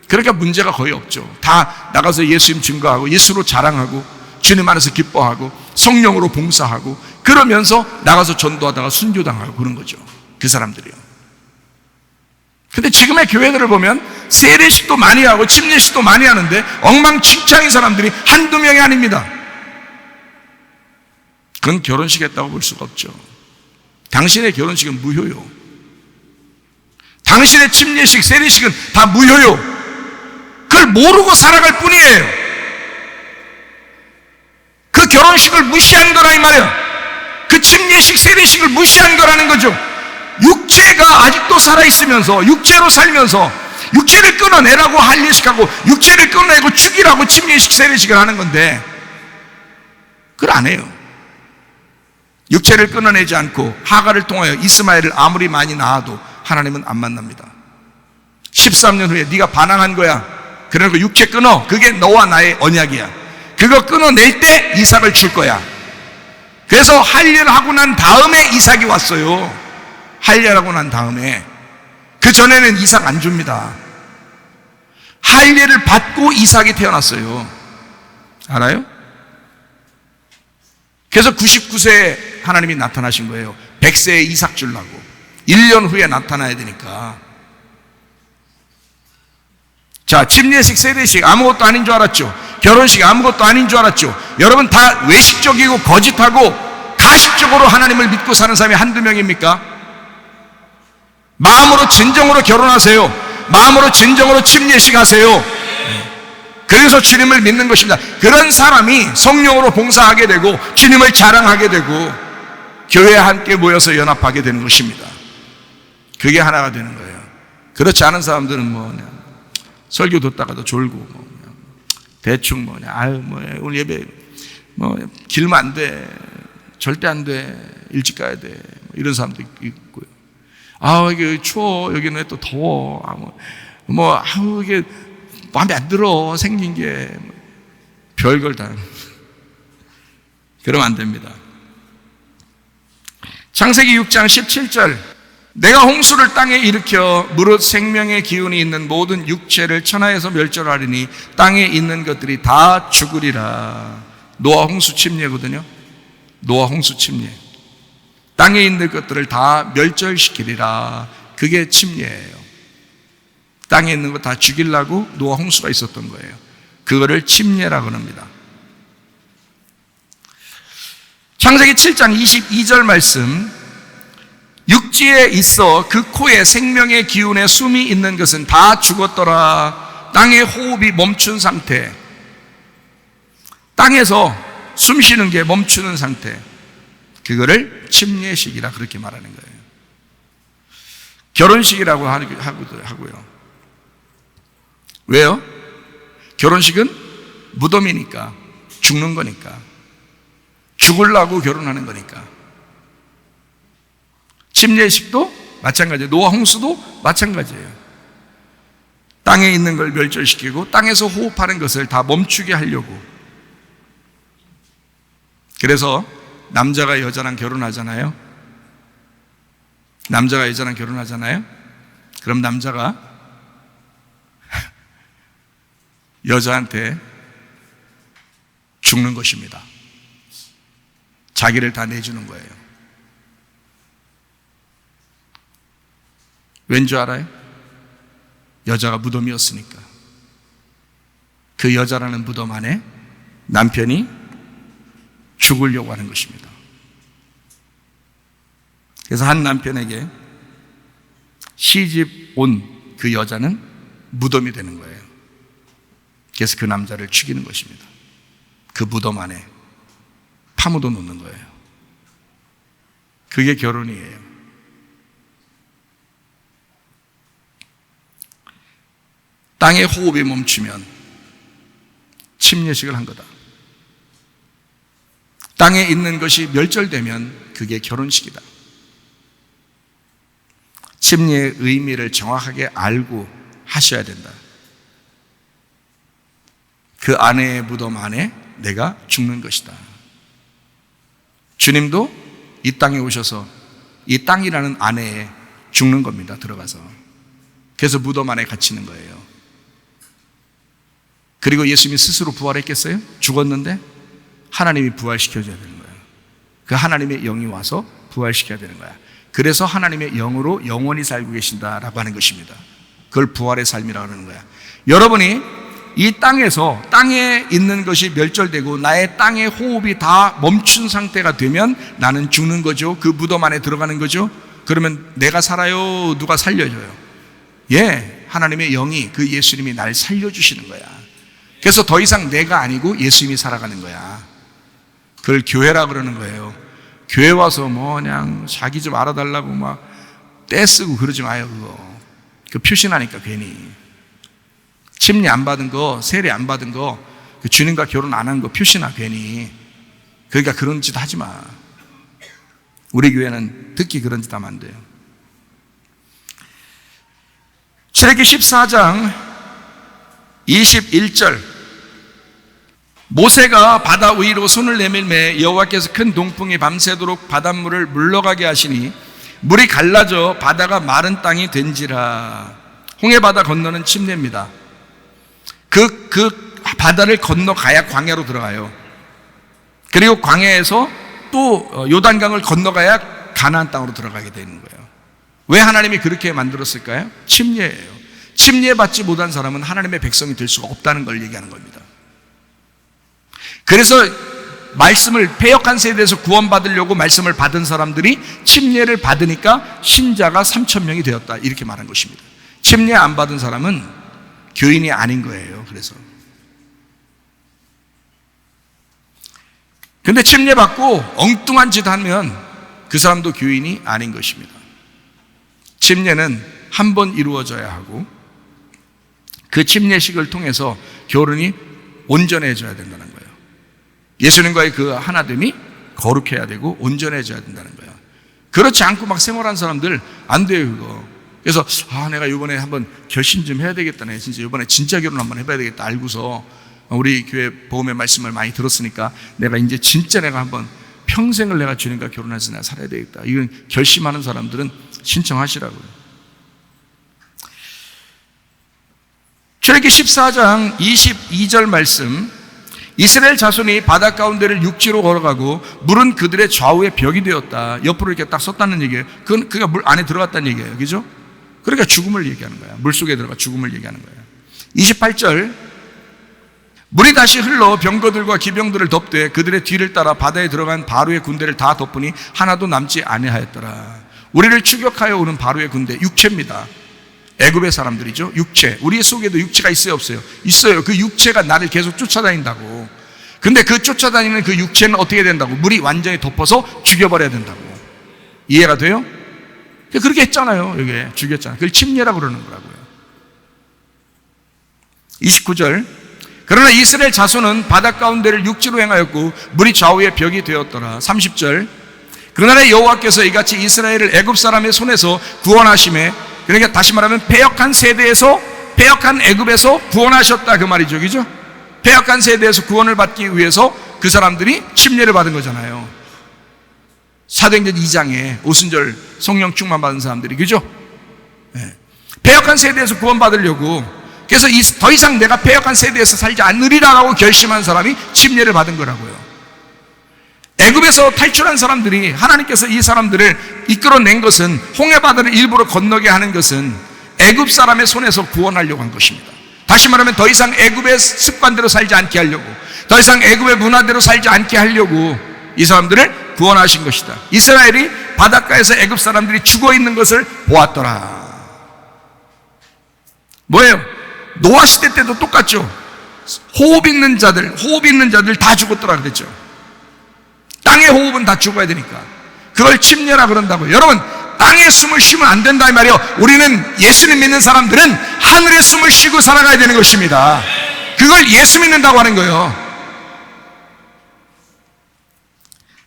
그러니까 문제가 거의 없죠. 다 나가서 예수님 증거하고, 예수로 자랑하고, 주님 안에서 기뻐하고, 성령으로 봉사하고, 그러면서 나가서 전도하다가 순교당하고 그런 거죠. 그 사람들이요. 근데 지금의 교회들을 보면 세례식도 많이 하고 침례식도 많이 하는데 엉망진창인 사람들이 한두 명이 아닙니다. 그건 결혼식 했다고 볼 수가 없죠. 당신의 결혼식은 무효요. 당신의 침례식, 세례식은 다 무효요. 그걸 모르고 살아갈 뿐이에요. 그 결혼식을 무시한 거라 이 말이에요. 그 침례식, 세례식을 무시한 거라는 거죠. 육체가 아직도 살아있으면서, 육체로 살면서 육체를 끊어내라고 할례식하고, 육체를 끊어내고 죽이라고 침례식, 세례식을 하는 건데 그걸 안 해요. 육체를 끊어내지 않고 하가를 통하여 이스마엘을 아무리 많이 낳아도 하나님은 안 만납니다. 13년 후에 네가 반항한 거야. 그러니까 육체 끊어. 그게 너와 나의 언약이야. 그거 끊어낼 때 이삭을 줄 거야. 그래서 할례를 하고 난 다음에 이삭이 왔어요. 할례하고 난 다음에. 그 전에는 이삭 안 줍니다. 할례를 받고 이삭이 태어났어요. 알아요? 그래서 99세에 하나님이 나타나신 거예요. 100세에 이삭 주려고. 1년 후에 나타나야 되니까. 자, 침례식, 세례식 아무것도 아닌 줄 알았죠. 결혼식 아무것도 아닌 줄 알았죠. 여러분 다 외식적이고 거짓하고 가식적으로 하나님을 믿고 사는 사람이 한두 명입니까? 마음으로 진정으로 결혼하세요. 마음으로 진정으로 침례식 하세요. 그래서 주님을 믿는 것입니다. 그런 사람이 성령으로 봉사하게 되고 주님을 자랑하게 되고 교회에 함께 모여서 연합하게 되는 것입니다. 그게 하나가 되는 거예요. 그렇지 않은 사람들은 뭐 그냥 설교 듣다가도 졸고 뭐 그냥 대충 뭐 그냥 아유 뭐 오늘 예배 뭐 길면 안 돼, 절대 안 돼, 일찍 가야 돼, 뭐 이런 사람도 있고요. 이게 추워. 여기는 왜 또 더워. 이게 마음에 안 들어. 생긴 게. 별걸 다. 그러면 안 됩니다. 창세기 6장 17절. 내가 홍수를 땅에 일으켜 무릇 생명의 기운이 있는 모든 육체를 천하에서 멸절하리니 땅에 있는 것들이 다 죽으리라. 노아 홍수 침례거든요. 노아 홍수 침례. 땅에 있는 것들을 다 멸절시키리라. 그게 침례예요. 땅에 있는 거 다 죽이려고 노아 홍수가 있었던 거예요. 그거를 침례라고 합니다. 창세기 7장 22절 말씀. 육지에 있어 그 코에 생명의 기운에 숨이 있는 것은 다 죽었더라. 땅의 호흡이 멈춘 상태. 땅에서 숨 쉬는 게 멈추는 상태. 그거를 침례식이라 그렇게 말하는 거예요. 결혼식이라고 하고요. 왜요? 결혼식은 무덤이니까, 죽는 거니까, 죽으려고 결혼하는 거니까. 침례식도 마찬가지예요. 노아 홍수도 마찬가지예요. 땅에 있는 걸 멸절시키고 땅에서 호흡하는 것을 다 멈추게 하려고. 그래서 남자가 여자랑 결혼하잖아요. 남자가 여자랑 결혼하잖아요. 그럼 남자가 여자한테 죽는 것입니다. 자기를 다 내주는 거예요. 왠지 알아요? 여자가 무덤이었으니까. 그 여자라는 무덤 안에 남편이 죽으려고 하는 것입니다. 그래서 한 남편에게 시집 온 그 여자는 무덤이 되는 거예요. 그래서 그 남자를 죽이는 것입니다. 그 무덤 안에 파묻어 놓는 거예요. 그게 결혼이에요. 땅의 호흡이 멈추면 침례식을 한 거다. 땅에 있는 것이 멸절되면 그게 결혼식이다. 침례의 의미를 정확하게 알고 하셔야 된다. 그 아내의 무덤 안에 내가 죽는 것이다. 주님도 이 땅에 오셔서 이 땅이라는 안에 죽는 겁니다. 들어가서. 그래서 무덤 안에 갇히는 거예요. 그리고 예수님이 스스로 부활했겠어요? 죽었는데 하나님이 부활시켜줘야 되는 거예요. 그 하나님의 영이 와서 부활시켜야 되는 거야. 그래서 하나님의 영으로 영원히 살고 계신다라고 하는 것입니다. 그걸 부활의 삶이라고 하는 거야. 여러분이 이 땅에서 땅에 있는 것이 멸절되고 나의 땅의 호흡이 다 멈춘 상태가 되면 나는 죽는 거죠. 그 무덤 안에 들어가는 거죠. 그러면 내가 살아요? 누가 살려줘요? 하나님의 영이, 그 예수님이 날 살려주시는 거야. 그래서 더 이상 내가 아니고 예수님이 살아가는 거야. 그걸 교회라 그러는 거예요. 교회 와서 그냥 자기 좀 알아달라고 막 떼쓰고 그러지 마요. 그거 표신하니까 괜히. 침례 안 받은 거, 세례 안 받은 거, 그 주님과 결혼 안 한 거 표시나 괜히. 그러니까 그런 짓 하지 마. 우리 교회는 특히 그런 짓 하면 안 돼요. 출애굽기 14장 21절. 모세가 바다 위로 손을 내밀매 여호와께서 큰 동풍이 밤새도록 바닷물을 물러가게 하시니 물이 갈라져 바다가 마른 땅이 된지라. 홍해바다 건너는 침례입니다. 그 바다를 건너가야 광야로 들어가요. 그리고 광야에서 또 요단강을 건너가야 가나안 땅으로 들어가게 되는 거예요. 왜 하나님이 그렇게 만들었을까요? 침례예요. 침례받지 못한 사람은 하나님의 백성이 될 수가 없다는 걸 얘기하는 겁니다. 그래서 말씀을 패역한 세대에서 구원받으려고 말씀을 받은 사람들이 침례를 받으니까 신자가 3,000명이 되었다, 이렇게 말한 것입니다. 침례 안 받은 사람은 교인이 아닌 거예요. 그래서 근데 침례 받고 엉뚱한 짓 하면 그 사람도 교인이 아닌 것입니다. 침례는 한 번 이루어져야 하고 그 침례식을 통해서 결혼이 온전해져야 된다는 거예요. 예수님과의 그 하나됨이 거룩해야 되고 온전해져야 된다는 거예요. 그렇지 않고 막 생활하는 사람들 안 돼요, 그거. 그래서 내가 이번에 한번 결심 좀 해야 되겠다네. 진짜 이번에 진짜 결혼 한번 해봐야 되겠다 알고서 우리 교회 복음의 말씀을 많이 들었으니까 내가 이제 진짜 내가 한번 평생을 내가 주님과 결혼해서 내가 살아야 되겠다. 이건 결심하는 사람들은 신청하시라고요. 출애굽기 14장 22절 말씀, 이스라엘 자손이 바다 가운데를 육지로 걸어가고 물은 그들의 좌우에 벽이 되었다. 옆으로 이렇게 딱 섰다는 얘기예요. 그가 물 안에 들어갔다는 얘기예요. 그죠? 그러니까 죽음을 얘기하는 거야. 물 속에 들어가 죽음을 얘기하는 거예요. 28절, 물이 다시 흘러 병거들과 기병들을 덮되 그들의 뒤를 따라 바다에 들어간 바로의 군대를 다 덮으니 하나도 남지 아니하였더라. 우리를 추격하여 오는 바로의 군대, 육체입니다. 애굽의 사람들이죠. 육체. 우리 속에도 육체가 있어요, 없어요? 있어요. 그 육체가 나를 계속 쫓아다닌다고. 근데 그 쫓아다니는 그 육체는 어떻게 된다고? 물이 완전히 덮어서 죽여버려야 된다고. 이해가 돼요? 그렇게 했잖아요. 여기 죽였잖아요. 그걸 침례라고 그러는 거라고요. 29절, 그러나 이스라엘 자손은 바다 가운데를 육지로 행하였고 물이 좌우에 벽이 되었더라. 30절, 그날에 여호와께서 이같이 이스라엘을 애굽 사람의 손에서 구원하심에, 그러니까 다시 말하면 패역한 세대에서, 패역한 애굽에서 구원하셨다 그 말이죠. 그죠? 패역한 세대에서 구원을 받기 위해서 그 사람들이 침례를 받은 거잖아요. 사도행전 2장에 오순절 성령 충만 받은 사람들이, 그죠? 네. 패역한 세대에서 구원 받으려고, 그래서 더 이상 내가 패역한 세대에서 살지 않으리라고 결심한 사람이 침례를 받은 거라고요. 애굽에서 탈출한 사람들이, 하나님께서 이 사람들을 이끌어낸 것은, 홍해바다를 일부러 건너게 하는 것은 애굽 사람의 손에서 구원하려고 한 것입니다. 다시 말하면 더 이상 애굽의 습관대로 살지 않게 하려고, 더 이상 애굽의 문화대로 살지 않게 하려고 이 사람들을 구원하신 것이다. 이스라엘이 바닷가에서 애굽 사람들이 죽어 있는 것을 보았더라. 뭐예요? 노아 시대 때도 똑같죠. 호흡 있는 자들 다 죽었더라 그랬죠. 땅의 호흡은 다 죽어야 되니까 그걸 침례라 그런다고요. 여러분, 땅에 숨을 쉬면 안 된다 이 말이에요. 우리는 예수님 믿는 사람들은 하늘에 숨을 쉬고 살아가야 되는 것입니다. 그걸 예수 믿는다고 하는 거예요.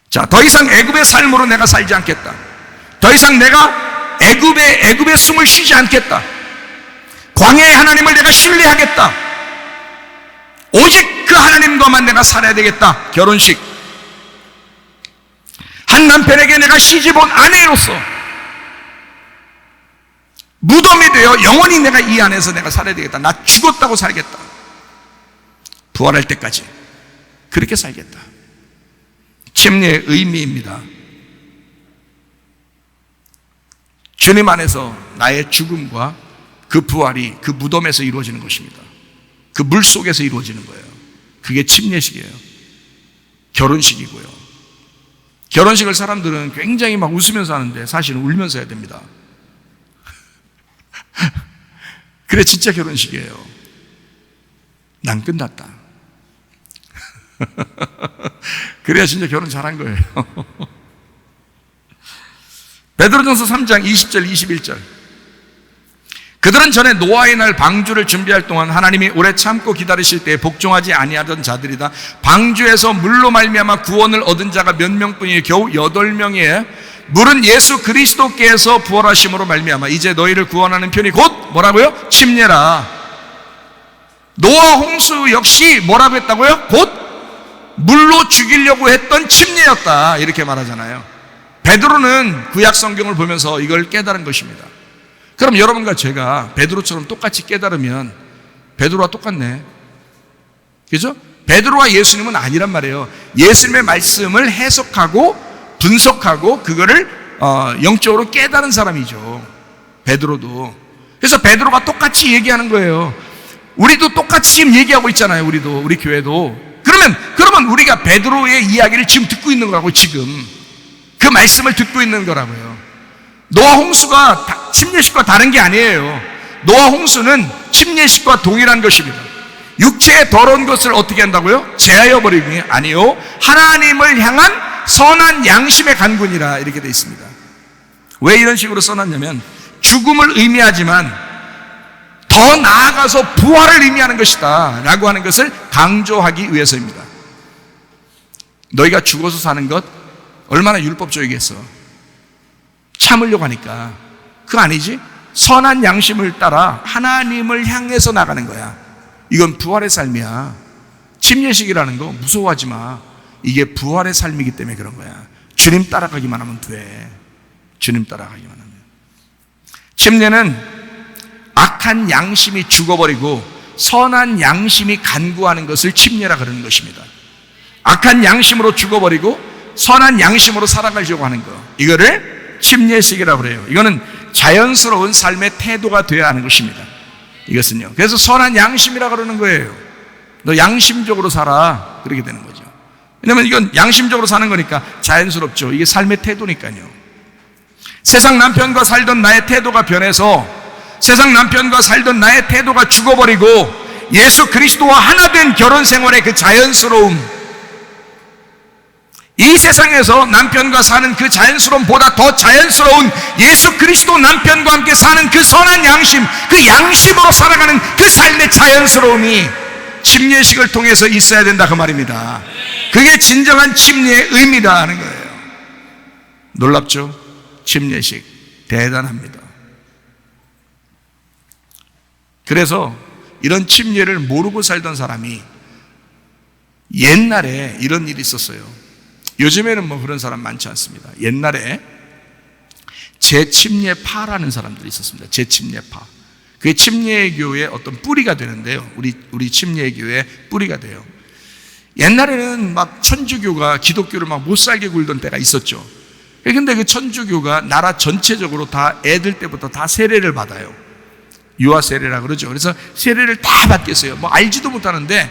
자, 더 이상 애굽의 삶으로 내가 살지 않겠다. 더 이상 내가 애굽의 숨을 쉬지 않겠다. 광야의 하나님을 내가 신뢰하겠다. 오직 그 하나님과만 내가 살아야 되겠다. 결혼식. 한 남편에게 내가 시집온 아내로서 무덤이 되어 영원히 내가 이 안에서 내가 살아야 되겠다. 나 죽었다고 살겠다. 부활할 때까지 그렇게 살겠다. 침례의 의미입니다. 주님 안에서 나의 죽음과 그 부활이 그 무덤에서 이루어지는 것입니다. 그 물 속에서 이루어지는 거예요. 그게 침례식이에요. 결혼식이고요. 결혼식을 사람들은 굉장히 막 웃으면서 하는데 사실은 울면서 해야 됩니다. 그래 진짜 결혼식이에요. 난 끝났다. 그래야 진짜 결혼 잘한 거예요. 베드로전서 3장 20절 21절, 그들은 전에 노아의 날 방주를 준비할 동안 하나님이 오래 참고 기다리실 때 복종하지 아니하던 자들이다. 방주에서 물로 말미암아 구원을 얻은 자가 몇 명뿐이니 겨우 8명이에요. 물은 예수 그리스도께서 부활하심으로 말미암아 이제 너희를 구원하는 편이 곧 뭐라고요? 침례라. 노아 홍수 역시 뭐라고 했다고요? 곧 물로 죽이려고 했던 침례였다, 이렇게 말하잖아요. 베드로는 구약 성경을 보면서 이걸 깨달은 것입니다. 그럼 여러분과 제가 베드로처럼 똑같이 깨달으면 베드로와 똑같네, 그죠? 베드로와 예수님은 아니란 말이에요. 예수님의 말씀을 해석하고 분석하고 그거를 영적으로 깨달은 사람이죠, 베드로도. 그래서 베드로가 똑같이 얘기하는 거예요. 우리도 똑같이 지금 얘기하고 있잖아요. 우리 교회도. 그러면 우리가 베드로의 이야기를 지금 듣고 있는 거라고. 지금 그 말씀을 듣고 있는 거라고요. 노아 홍수가 침례식과 다른 게 아니에요. 노아 홍수는 침례식과 동일한 것입니다. 육체의 더러운 것을 어떻게 한다고요? 제하여 버리니 아니요, 하나님을 향한 선한 양심의 간군이라, 이렇게 되어 있습니다. 왜 이런 식으로 써놨냐면 죽음을 의미하지만 더 나아가서 부활을 의미하는 것이다 라고 하는 것을 강조하기 위해서입니다. 너희가 죽어서 사는 것 얼마나 율법적이겠어. 참으려고 하니까. 그거 아니지? 선한 양심을 따라 하나님을 향해서 나가는 거야. 이건 부활의 삶이야. 침례식이라는 거 무서워하지 마. 이게 부활의 삶이기 때문에 그런 거야. 주님 따라가기만 하면 돼. 주님 따라가기만 하면. 침례는 악한 양심이 죽어버리고 선한 양심이 간구하는 것을 침례라 그러는 것입니다. 악한 양심으로 죽어버리고 선한 양심으로 살아가려고 하는 거, 이거를 침례식이라고 그래요. 이거는 자연스러운 삶의 태도가 되어야 하는 것입니다. 이것은요. 그래서 선한 양심이라고 그러는 거예요. 너 양심적으로 살아. 그렇게 되는 거죠. 왜냐면 이건 양심적으로 사는 거니까 자연스럽죠. 이게 삶의 태도니까요. 세상 남편과 살던 나의 태도가 변해서 세상 남편과 살던 나의 태도가 죽어버리고 예수 그리스도와 하나 된 결혼 생활의 그 자연스러움, 이 세상에서 남편과 사는 그 자연스러움보다 더 자연스러운 예수 그리스도 남편과 함께 사는 그 선한 양심, 그 양심으로 살아가는 그 삶의 자연스러움이 침례식을 통해서 있어야 된다 그 말입니다. 그게 진정한 침례의 의미다 하는 거예요. 놀랍죠? 침례식 대단합니다. 그래서 이런 침례를 모르고 살던 사람이 옛날에 이런 일이 있었어요. 요즘에는 뭐 그런 사람 많지 않습니다. 옛날에 재침례파라는 사람들이 있었습니다. 재침례파. 그게 침례교의 어떤 뿌리가 되는데요. 우리 침례교의 뿌리가 돼요. 옛날에는 막 천주교가 기독교를 막 못 살게 굴던 때가 있었죠. 근데 그 천주교가 나라 전체적으로 다 애들 때부터 다 세례를 받아요. 유아 세례라 그러죠. 그래서 세례를 다 받겠어요. 뭐 알지도 못하는데,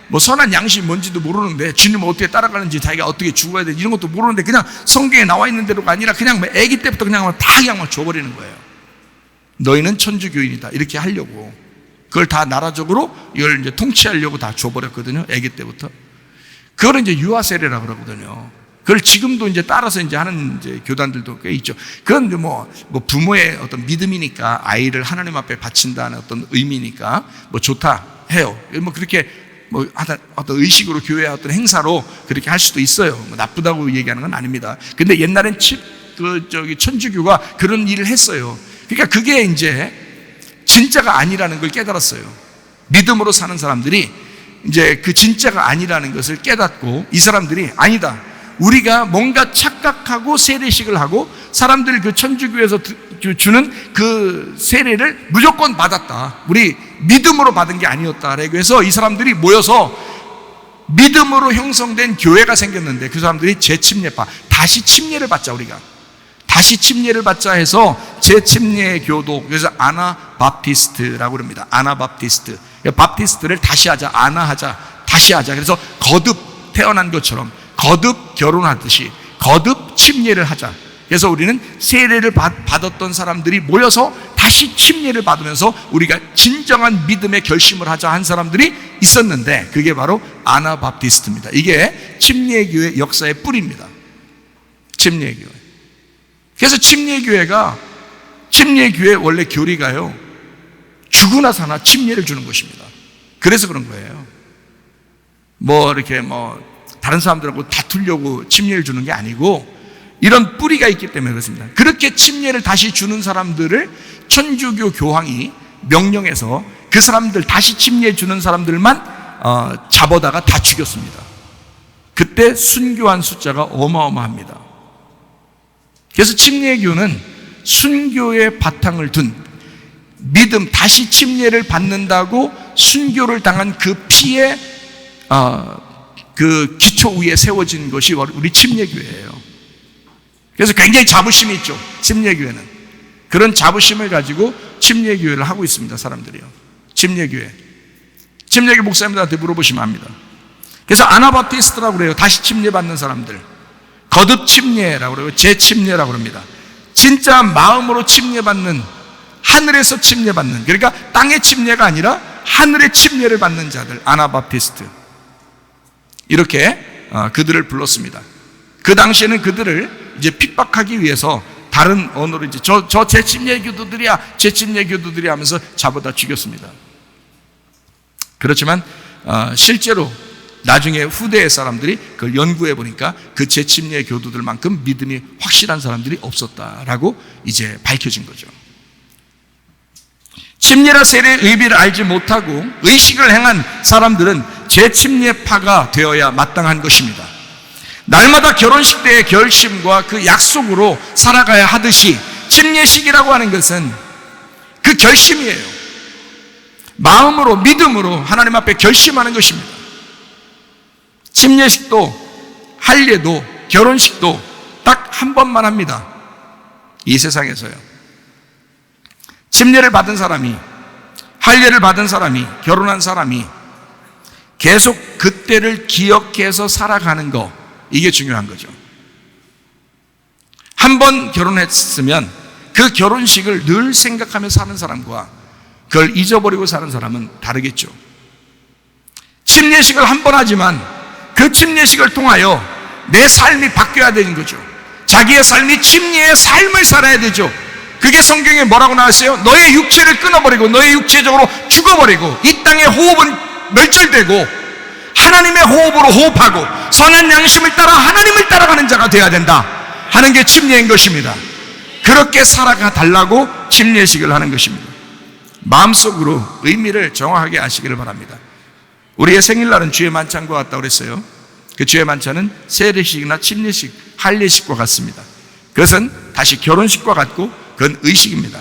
뭐 선한 양심이 뭔지도 모르는데, 주님 어떻게 따라가는지, 자기가 어떻게 죽어야 되는지 이런 것도 모르는데 그냥 성경에 나와 있는 대로가 아니라 그냥 아기 때부터 그냥 다 그냥 막 줘버리는 거예요. 너희는 천주교인이다 이렇게 하려고, 그걸 다 나라적으로 이걸 이제 통치하려고 다 줘버렸거든요. 아기 때부터. 그걸 이제 유아 세례라 그러거든요. 그걸 지금도 이제 따라서 이제 하는 이제 교단들도 꽤 있죠. 그건 이제 뭐 부모의 어떤 믿음이니까, 아이를 하나님 앞에 바친다는 어떤 의미니까 뭐 좋다 해요. 뭐 그렇게 뭐 어떤 의식으로, 교회의 어떤 행사로 그렇게 할 수도 있어요. 뭐 나쁘다고 얘기하는 건 아닙니다. 근데 옛날엔 천주교가 그런 일을 했어요. 그러니까 그게 이제 진짜가 아니라는 걸 깨달았어요. 믿음으로 사는 사람들이 이제 그 진짜가 아니라는 것을 깨닫고, 이 사람들이 아니다, 우리가 뭔가 착각하고 세례식을 하고 사람들 그 천주교에서 주는 그 세례를 무조건 받았다, 우리 믿음으로 받은 게 아니었다. 그래서 이 사람들이 모여서 믿음으로 형성된 교회가 생겼는데, 그 사람들이 재침례파, 다시 침례를 받자, 우리가 다시 침례를 받자 해서 재침례 교도, 그래서 아나바프티스트라고 합니다. 아나바프티스트, 바프티스트를 다시 하자, 아나하자, 다시 하자. 그래서 거듭 태어난 것처럼 거듭 결혼하듯이 거듭 침례를 하자. 그래서 우리는 세례를 받았던 사람들이 모여서 다시 침례를 받으면서 우리가 진정한 믿음의 결심을 하자 한 사람들이 있었는데, 그게 바로 아나바프티스트입니다. 이게 침례교회 역사의 뿌리입니다. 침례교회. 그래서 침례교회 원래 교리가요, 죽으나 사나 침례를 주는 것입니다. 그래서 그런 거예요. 뭐 이렇게 뭐 다른 사람들하고 다투려고 침례를 주는 게 아니고, 이런 뿌리가 있기 때문에 그렇습니다. 그렇게 침례를 다시 주는 사람들을 천주교 교황이 명령해서 그 사람들, 다시 침례 주는 사람들만 잡아다가 다 죽였습니다. 그때 순교한 숫자가 어마어마합니다. 그래서 침례교는 순교의 바탕을 둔 믿음, 다시 침례를 받는다고 순교를 당한 그 피의 그 기초 위에 세워진 것이 우리 침례교회예요. 그래서 굉장히 자부심이 있죠, 침례교회는. 그런 자부심을 가지고 침례교회를 하고 있습니다, 사람들이요. 침례교회 목사님들한테 물어보시면 합니다. 그래서 아나바프티스트라고 그래요. 다시 침례받는 사람들, 거듭 침례라고 그래요. 재침례라고 합니다. 진짜 마음으로 침례받는, 하늘에서 침례받는, 그러니까 땅의 침례가 아니라 하늘의 침례를 받는 자들, 아나바프티스트, 이렇게 그들을 불렀습니다. 그 당시에는 그들을 이제 핍박하기 위해서 다른 언어로 이제 저 재침례 교도들이야 하면서 잡아다 죽였습니다. 그렇지만 실제로 나중에 후대의 사람들이 그걸 연구해 보니까 그 재침례 교도들만큼 믿음이 확실한 사람들이 없었다라고 이제 밝혀진 거죠. 침례라 세례의 의미를 알지 못하고 의식을 행한 사람들은 재침례파가 되어야 마땅한 것입니다. 날마다 결혼식 때의 결심과 그 약속으로 살아가야 하듯이 침례식이라고 하는 것은 그 결심이에요. 마음으로 믿음으로 하나님 앞에 결심하는 것입니다. 침례식도 할례도 결혼식도 딱 한 번만 합니다. 이 세상에서요. 침례를 받은 사람이, 할례를 받은 사람이, 결혼한 사람이 계속 그때를 기억해서 살아가는 거, 이게 중요한 거죠. 한 번 결혼했으면 그 결혼식을 늘 생각하며 사는 사람과 그걸 잊어버리고 사는 사람은 다르겠죠. 침례식을 한 번 하지만 그 침례식을 통하여 내 삶이 바뀌어야 되는 거죠. 자기의 삶이 침례의 삶을 살아야 되죠. 그게 성경에 뭐라고 나왔어요? 너의 육체를 끊어버리고 너의 육체적으로 죽어버리고 이 땅의 호흡은 멸절되고 하나님의 호흡으로 호흡하고 선한 양심을 따라 하나님을 따라가는 자가 되어야 된다 하는 게 침례인 것입니다. 그렇게 살아가 달라고 침례식을 하는 것입니다. 마음속으로 의미를 정확하게 아시기를 바랍니다. 우리의 생일날은 주의 만찬과 같다고 그랬어요. 그 주의 만찬은 세례식이나 침례식, 할례식과 같습니다. 그것은 다시 결혼식과 같고 그건 의식입니다.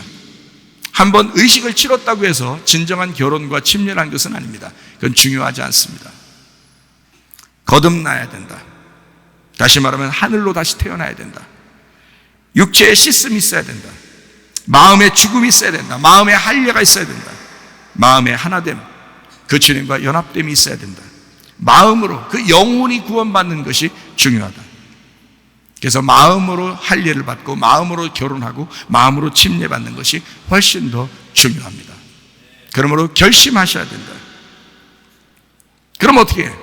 한번 의식을 치렀다고 해서 진정한 결혼과 침례를 한 것은 아닙니다. 그건 중요하지 않습니다. 거듭나야 된다. 다시 말하면 하늘로 다시 태어나야 된다. 육체의 씻음이 있어야 된다. 마음의 죽음이 있어야 된다. 마음의 할례가 있어야 된다. 마음의 하나됨, 그 주님과 연합됨이 있어야 된다. 마음으로 그 영혼이 구원받는 것이 중요하다. 그래서 마음으로 할례를 받고 마음으로 결혼하고 마음으로 침례받는 것이 훨씬 더 중요합니다. 그러므로 결심하셔야 된다. 그럼 어떻게 해?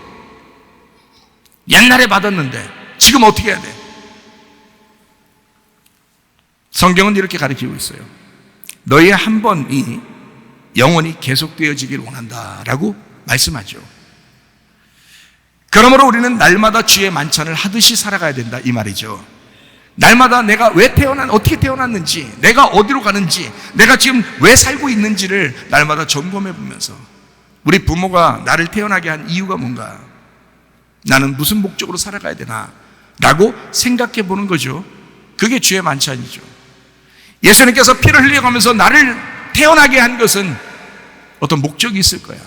옛날에 받았는데 지금 어떻게 해야 돼? 성경은 이렇게 가르치고 있어요. 너희의 한 번이 영원히 계속되어지길 원한다라고 말씀하죠. 그러므로 우리는 날마다 주의 만찬을 하듯이 살아가야 된다 이 말이죠. 날마다 내가 왜 어떻게 태어났는지, 내가 어디로 가는지, 내가 지금 왜 살고 있는지를 날마다 점검해 보면서 우리 부모가 나를 태어나게 한 이유가 뭔가, 나는 무슨 목적으로 살아가야 되나 라고 생각해 보는 거죠. 그게 주의 만찬이죠. 예수님께서 피를 흘려가면서 나를 태어나게 한 것은 어떤 목적이 있을 거야.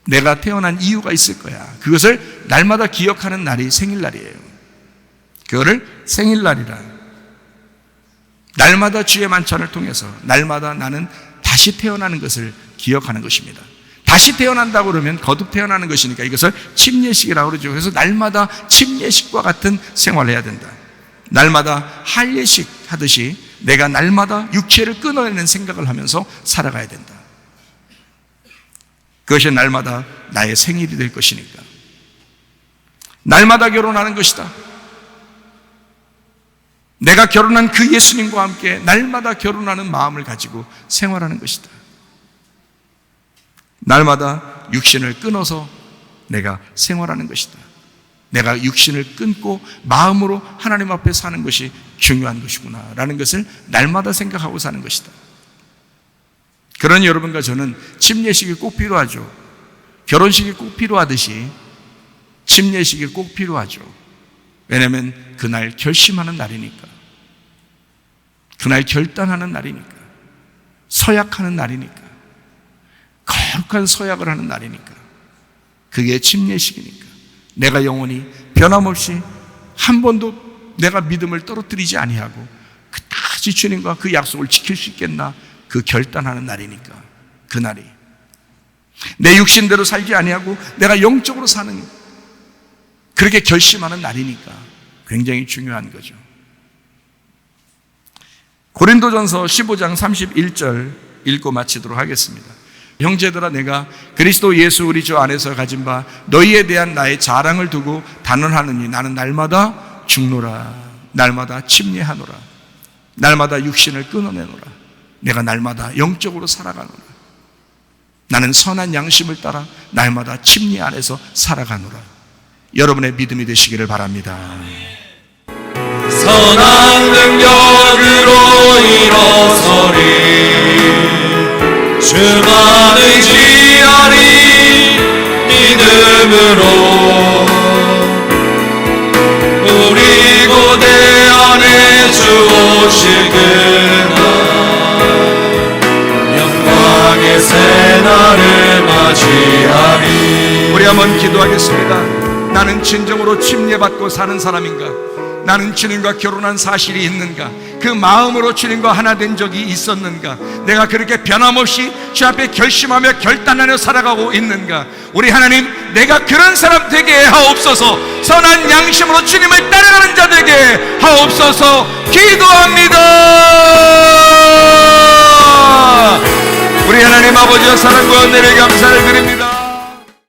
내가 태어난 이유가 있을 거야. 그것을 날마다 기억하는 날이 생일날이에요. 그거를 생일날이라. 날마다 주의 만찬을 통해서 날마다 나는 다시 태어나는 것을 기억하는 것입니다. 다시 태어난다고 그러면 거듭 태어나는 것이니까 이것을 침례식이라고 그러죠. 그래서 날마다 침례식과 같은 생활을 해야 된다. 날마다 할례식 하듯이 내가 날마다 육체를 끊어내는 생각을 하면서 살아가야 된다. 그것이 날마다 나의 생일이 될 것이니까. 날마다 결혼하는 것이다. 내가 결혼한 그 예수님과 함께 날마다 결혼하는 마음을 가지고 생활하는 것이다. 날마다 육신을 끊어서 내가 생활하는 것이다. 내가 육신을 끊고 마음으로 하나님 앞에 사는 것이 중요한 것이구나 라는 것을 날마다 생각하고 사는 것이다. 그러니 여러분과 저는 침례식이 꼭 필요하죠. 결혼식이 꼭 필요하듯이 침례식이 꼭 필요하죠. 왜냐하면 그날 결심하는 날이니까, 그날 결단하는 날이니까, 서약하는 날이니까, 거룩한 서약을 하는 날이니까, 그게 침례식이니까 내가 영원히 변함없이 한 번도 내가 믿음을 떨어뜨리지 아니하고 끝까지 주님과 그 약속을 지킬 수 있겠나, 그 결단하는 날이니까, 그 날이 내 육신대로 살지 아니하고 내가 영적으로 사는, 그렇게 결심하는 날이니까 굉장히 중요한 거죠. 고린도전서 15장 31절 읽고 마치도록 하겠습니다. 형제들아, 내가 그리스도 예수 우리 주 안에서 가진 바 너희에 대한 나의 자랑을 두고 단언하느니 나는 날마다 죽노라, 날마다 침례하노라, 날마다 육신을 끊어내노라, 내가 날마다 영적으로 살아가노라, 나는 선한 양심을 따라 날마다 침례 안에서 살아가노라. 여러분의 믿음이 되시기를 바랍니다. 선한 능력으로 일어서리 주만 의지하리 믿음으로 우리 고대 안에 주 오실 그날 영광의 새날을 맞이하리. 우리 한번 기도하겠습니다. 나는 진정으로 침례받고 사는 사람인가? 나는 주님과 결혼한 사실이 있는가? 그 마음으로 주님과 하나 된 적이 있었는가? 내가 그렇게 변함없이 주 앞에 결심하며 결단하며 살아가고 있는가? 우리 하나님, 내가 그런 사람 되게 하옵소서. 선한 양심으로 주님을 따라가는 자 되게 하옵소서. 기도합니다. 우리 하나님 아버지의 사랑과 은혜를 감사를 드립니다.